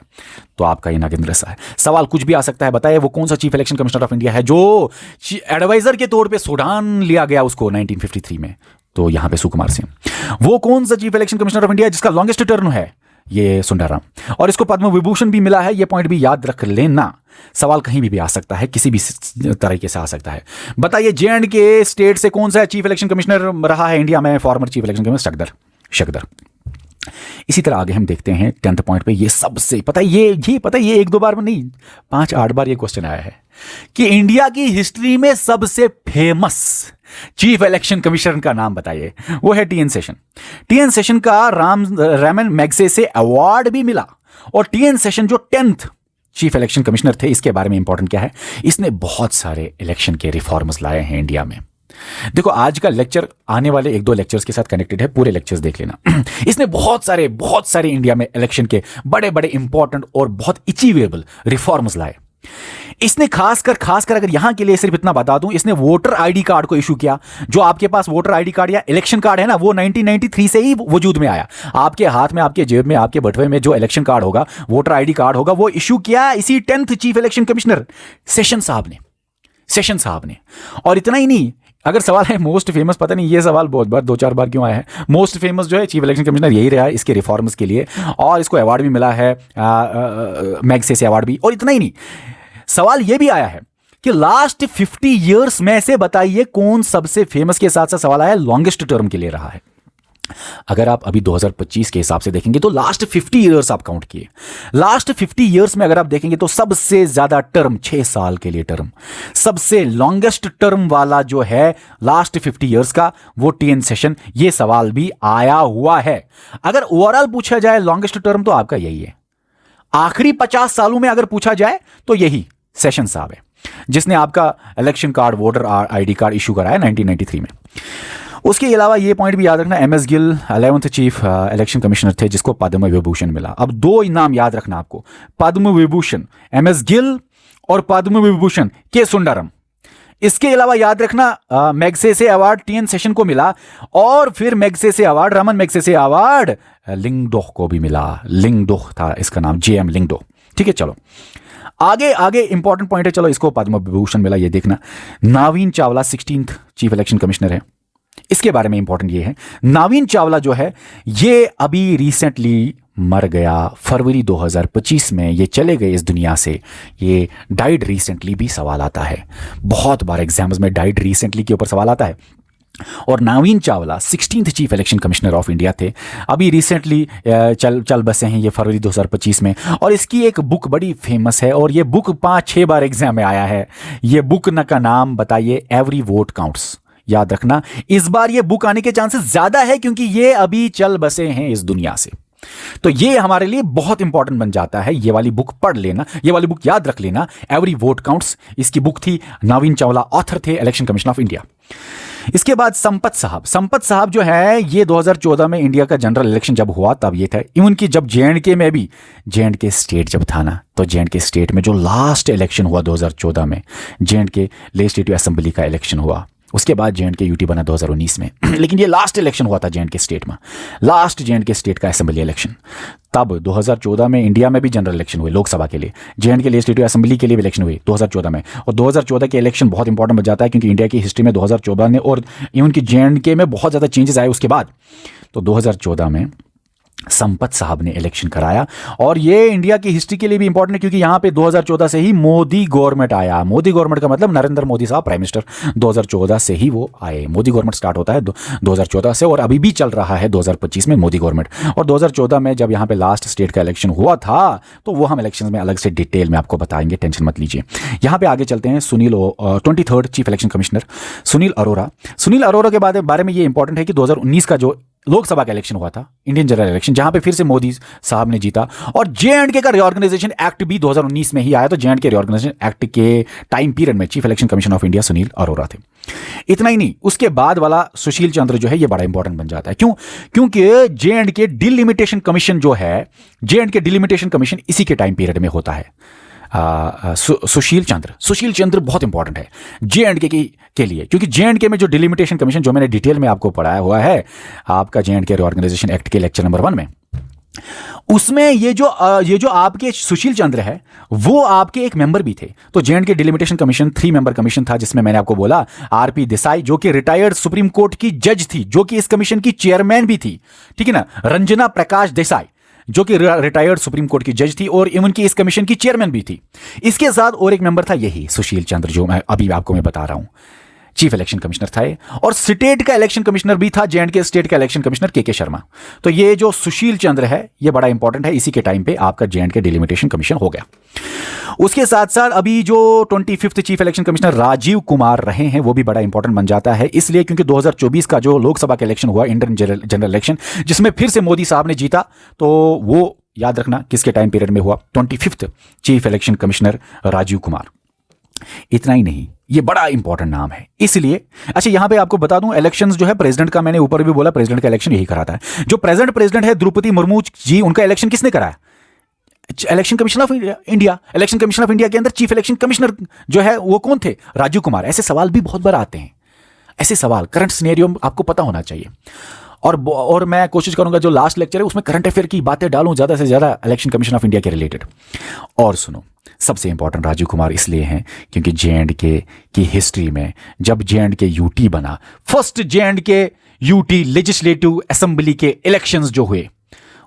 तो आपका ये नागेंद्र सा है। सवाल कुछ भी आ सकता है, बताइए वो कौन सा chief election commissioner of India है जो एडवाइजर के तौर पे सूडान लिया गया उसको 1953 में? तो यहां पे सुकुमार सिंह। वो कौन सा chief election commissioner of India जिसका लॉन्गेस्ट टर्म है? ये सुंदराम। और इसको पद्म विभूषण भी मिला है, ये पॉइंट भी याद रख लेना। सवाल कहीं भी आ सकता है, किसी भी तरीके से आ सकता है। बताइए J&K स्टेट से कौन सा चीफ इलेक्शन कमिश्नर रहा है इंडिया में, फॉर्मर चीफ इलेक्शन कमिश्नर? शकदर। इसी तरह आगे हम देखते हैं 10th पॉइंट पे, ये सबसे पता है, ये 1-2 बार में नहीं, 5-8 बार ये क्वेश्चन आया है कि इंडिया की हिस्ट्री में सबसे फेमस चीफ इलेक्शन कमिश्नर का नाम बताइए। वो है TN सेशन। TN सेशन का रामन मैग्सेसे अवार्ड भी मिला, और TN सेशन जो 10th चीफ इलेक्शन कमिश्नर थे, इसके बारे में इंपॉर्टेंट क्या है, इसने बहुत सारे इलेक्शन के रिफॉर्म्स लाए हैं इंडिया में। देखो, आज का लेक्चर आने वाले 1-2 लेक्चर्स के साथ कनेक्टेड है, पूरे लेक्चर्स देख लेना। इसने बहुत सारे इंडिया में इलेक्शन के बड़े बड़े इंपॉर्टेंट और बहुत अचीवेबल रिफॉर्म्स लाए। इसने खासकर अगर यहां के लिए सिर्फ इतना बता दूं, इसने वोटर आईडी कार्ड को इशू किया। जो आपके पास वोटर आईडी कार्ड या इलेक्शन कार्ड है ना, वो 1993 से ही वजूद में आया। आपके हाथ में, आपके जेब में, आपके बटुए में जो इलेक्शन कार्ड होगा, वोटर आईडी कार्ड होगा, वो इशू किया इसी 10th chief election commissioner session साहब ने। और इतना ही नहीं, अगर सवाल है मोस्ट फेमस, पता नहीं ये सवाल बहुत बार 2-4 बार क्यों आया है, मोस्ट फेमस जो है चीफ इलेक्शन कमिश्नर यही रहा है इसके रिफॉर्म्स के लिए, और इसको अवार्ड भी मिला है, मैग्सेसे अवार्ड भी। और इतना ही नहीं, सवाल यह भी आया है कि लास्ट 50 ईयर्स में से बताइए कौन सबसे फेमस, के साथ साथ सवाल आया लॉन्गेस्ट टर्म के लिए रहा है। अगर आप अभी 2025 के हिसाब से देखेंगे तो लास्ट 50 ईयर्स आप काउंट किए, लास्ट 50 ईयर्स में अगर आप देखेंगे तो सबसे ज्यादा टर्म 6 साल के लिए टर्म, सबसे लॉन्गेस्ट टर्म वाला जो है लास्ट 50 ईयर्स का, वो TN सेशन। ये सवाल भी आया हुआ है। अगर ओवरऑल पूछा जाए लॉन्गेस्ट टर्म तो आपका यही है। आखिरी 50 सालों में अगर पूछा जाए तो यही सेशन साहब है, जिसने आपका election card, voter ID card issue कराया 1993 में। उसके अलावा ये पॉइंट भी याद रखना, MS Gill 11th chief election commissioner थे जिसको पद्म विभूषण मिला। अब 2 इनाम याद रखना आपको, पद्म विभूषण MS गिल और पद्म विभूषण के सुंदरम। इसके अलावा याद रखना मैग्सेसे अवार्ड TN सेशन को मिला, और फिर Magsaysay award, Raman Magsaysay award Lyngdoh को भी मिला। लिंगडोह था इसका नाम, JM लिंगडोह। ठीक है, चलो आगे इंपॉर्टेंट पॉइंट है, चलो इसको पद्म विभूषण मिला, ये देखना। Navin Chawla 16th chief election commissioner है। इसके बारे में इंपॉर्टेंट ये है, नावीन चावला जो है ये अभी रिसेंटली मर गया, फरवरी 2025 में ये चले गए इस दुनिया से। ये डाइड रिसेंटली भी सवाल आता है, बहुत बार एग्जाम्स में डाइड रिसेंटली के ऊपर सवाल आता है। और Navin Chawla 16th chief election commissioner of India थे, अभी रिसेंटली चल बसे हैं ये फरवरी 2025 में। और इसकी एक बुक बड़ी फेमस है, और ये बुक 5-6 बार एग्जाम में आया है। ये बुक का नाम बताइए, एवरी वोट काउंट्स। याद रखना, इस बार ये बुक आने के चांसेस ज्यादा है क्योंकि ये अभी चल बसे हैं इस दुनिया से। तो ये हमारे लिए बहुत इंपॉर्टेंट बन जाता है। ये वाली बुक पढ़ लेना, ये वाली बुक याद रख लेना, एवरी वोट काउंट्स। इसकी बुक थी, नावीन चावला ऑथर थे, इलेक्शन कमीशन ऑफ इंडिया। इसके बाद संपत साहब जो है, ये 2014 में इंडिया का जनरल इलेक्शन जब हुआ तब ये था। इवन की जब J&K में भी, J&K स्टेट जब था ना, तो J&K स्टेट में जो लास्ट इलेक्शन हुआ 2014 में, J&K लेजिस्लेटिव असेंबली का इलेक्शन हुआ, उसके बाद JNK यूटी बना 2019 में। लेकिन ये लास्ट इलेक्शन हुआ था JNK स्टेट में, लास्ट JNK स्टेट का असेंबली इलेक्शन। तब 2014 में इंडिया में भी जनरल इलेक्शन हुए लोकसभा के लिए, JNK लेजिस्लेटिव असेंबली के लिए भी इलेक्शन हुई 2014 में। और 2014 के इलेक्शन बहुत इंपॉर्टेंट बन जाता है क्योंकि इंडिया की हिस्ट्री में 2014 ने और इवन की JNK में बहुत ज़्यादा चेंजेस आए उसके बाद। तो 2014 में संपत साहब ने इलेक्शन कराया, और ये इंडिया की हिस्ट्री के लिए भी इंपॉर्टेंट है क्योंकि यहाँ पे 2014 से ही मोदी गवर्नमेंट आया। मोदी गवर्नमेंट का मतलब नरेंद्र मोदी साहब प्राइम मिनिस्टर 2014 से ही वो आए। मोदी गवर्नमेंट स्टार्ट होता है 2014 से और अभी भी चल रहा है 2025 में मोदी गवर्नमेंट। और 2014 में जब यहाँ पे लास्ट स्टेट का इलेक्शन हुआ था तो वो हम इलेक्शन में अलग से डिटेल में आपको बताएंगे, टेंशन मत लीजिए। यहाँ पे आगे चलते हैं। 23rd chief election commissioner Sunil Arora. Sunil Arora के बारे में ये इंपॉर्टेंट है कि 2019 का जो लोकसभा का इलेक्शन हुआ था, इंडियन जनरल इलेक्शन, जहां पे फिर से मोदी साहब ने जीता, और JNK का रिऑर्गेनाइजेशन एक्ट भी 2019 में ही आया। तो JNK रिऑर्गेनाइजेशन एक्ट के टाइम पीरियड में chief election Commission of India Sunil Arora थे। इतना ही नहीं, उसके बाद वाला सुशील चंद्र जो है ये बड़ा इंपॉर्टेंट बन जाता है। क्यों? क्योंकि JNK डिलिमिटेशन कमीशन जो है, JNK डिलिमिटेशन कमीशन इसी के टाइम पीरियड में होता है। सुशील चंद्र बहुत इंपॉर्टेंट है JNK के लिए, क्योंकि JNK में जो डिलिमिटेशन कमीशन जो मैंने डिटेल में आपको पढ़ाया हुआ है आपका JNK रिऑर्गेनाइजेशन एक्ट के लेक्चर नंबर 1 में, उसमें ये जो आपके सुशील चंद्र है वो आपके एक मेंबर भी थे। तो JNK delimitation commission 3 member commission था, जिसमें मैंने आपको बोला RP देसाई जो कि रिटायर्ड सुप्रीम कोर्ट की जज थी, जो कि इस कमीशन की चेयरमैन भी थी, ठीक है ना। रंजना प्रकाश देसाई जो कि रिटायर्ड सुप्रीम कोर्ट की जज थी और इवन की इस कमीशन की चेयरमैन भी थी। इसके साथ और एक मेंबर था यही सुशील चंद्र जो मैं अभी आपको बता रहा हूं, चीफ इलेक्शन कमिश्नर था। और स्टेट का इलेक्शन कमिश्नर भी था JNK स्टेट का इलेक्शन कमिश्नर KK शर्मा। तो ये जो सुशील चंद्र है ये बड़ा इंपॉर्टेंट है, इसी के टाइम पे आपका JNK डिलिमिटेशन कमीशन हो गया। उसके साथ साथ अभी जो 25th chief election commissioner Rajiv Kumar रहे हैं वो भी बड़ा इंपॉर्टेंट बन जाता है, इसलिए क्योंकि 2024 का जो लोकसभा का इलेक्शन हुआ, इंडियन जनरल इलेक्शन, जिसमें फिर से मोदी साहब ने जीता, तो वो याद रखना किसके टाइम पीरियड में हुआ, 25th chief election commissioner Rajiv Kumar. इतना ही नहीं, ये बड़ा इंपॉर्टेंट नाम है इसलिए। अच्छा, यहां पे आपको बता दूं, इलेक्शंस जो है प्रेसिडेंट का, मैंने ऊपर भी बोला प्रेसिडेंट का इलेक्शन यही कराता है। जो प्रेजेंट प्रेसिडेंट है द्रौपदी मुर्मू जी, उनका इलेक्शन किसने कराया? Election Commission of India. Election Commission of India के अंदर चीफ इलेक्शन कमिश्नर जो है वो कौन थे? राजीव कुमार। ऐसे सवाल भी बहुत बार आते हैं, ऐसे सवाल करंट सिनेरियो आपको पता होना चाहिए। और मैं कोशिश करूंगा जो लास्ट लेक्चर है उसमें करंट अफेयर की बातें डालूं ज्यादा से ज्यादा इलेक्शन कमीशन ऑफ इंडिया के रिलेटेड। और सुनो, सबसे इंपॉर्टेंट राजीव कुमार इसलिए हैं क्योंकि JNK की हिस्ट्री में जब JNK यूटी बना, first JNK UT legislative assembly के इलेक्शंस जो हुए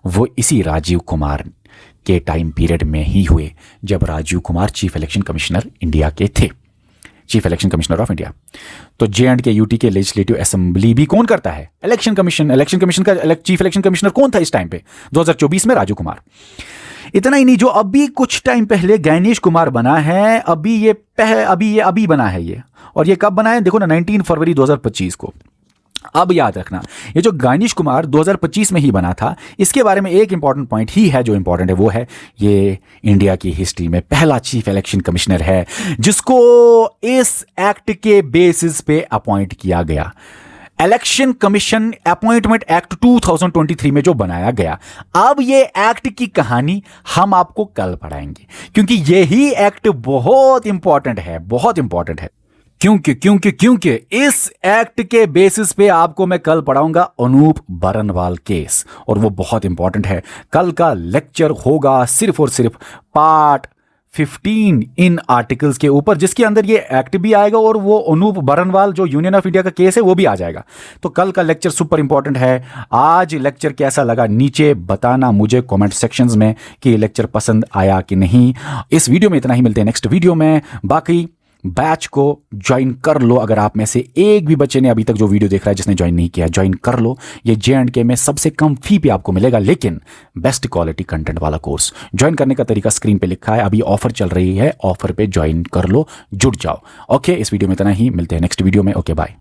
वो इसी राजीव कुमार के टाइम पीरियड में ही हुए, जब Rajiv Kumar chief election commissioner India के थे, chief election commissioner of India. तो JNK यूटी के लेजिस्लेटिव असेंबली भी कौन करता है? Election commission. इलेक्शन कमीशन का चीफ इलेक्शन कमिश्नर कौन था इस टाइम पे? 2024 में राजीव कुमार। इतना ही नहीं, जो अभी कुछ टाइम पहले गैनेश कुमार बना है, अभी बना है ये, और ये कब बना है देखो ना, 19 फरवरी 2025 को। अब याद रखना, ये जो गैनेश कुमार 2025 में ही बना था, इसके बारे में एक इंपॉर्टेंट पॉइंट ही है जो इंपॉर्टेंट है, वो है ये इंडिया की हिस्ट्री में पहला चीफ इलेक्शन कमिश्नर है जिसको इस एक्ट के बेसिस पे अपॉइंट किया गया। इलेक्शन कमीशन अपॉइंटमेंट एक्ट 2023 में जो बनाया गया। अब ये एक्ट की कहानी हम आपको कल पढ़ाएंगे क्योंकि यही एक्ट बहुत इंपॉर्टेंट है, बहुत इंपॉर्टेंट है। क्योंकि इस एक्ट के बेसिस पे आपको मैं कल पढ़ाऊंगा अनूप बरनवाल केस, और वो बहुत इंपॉर्टेंट है। कल का लेक्चर होगा सिर्फ और सिर्फ पार्ट 15 इन आर्टिकल्स के ऊपर, जिसके अंदर ये एक्ट भी आएगा और वो अनूप बरनवाल जो यूनियन ऑफ इंडिया का केस है वो भी आ जाएगा। तो कल का लेक्चर सुपर इंपॉर्टेंट है। आज लेक्चर कैसा लगा नीचे बताना मुझे कमेंट सेक्शंस में कि लेक्चर पसंद आया कि नहीं। इस वीडियो में इतना ही, मिलते हैं नेक्स्ट वीडियो में। बाकी बैच को ज्वाइन कर लो, अगर आप में से एक भी बच्चे ने अभी तक जो वीडियो देख रहा है जिसने ज्वाइन नहीं किया, ज्वाइन कर लो। ये JNK में सबसे कम फी पे आपको मिलेगा, लेकिन बेस्ट क्वालिटी कंटेंट वाला कोर्स। ज्वाइन करने का तरीका स्क्रीन पे लिखा है, अभी ऑफर चल रही है, ऑफर पे ज्वाइन कर लो, जुड़ जाओ। ओके, इस वीडियो में इतना ही, मिलते हैं नेक्स्ट वीडियो में। Okay, bye.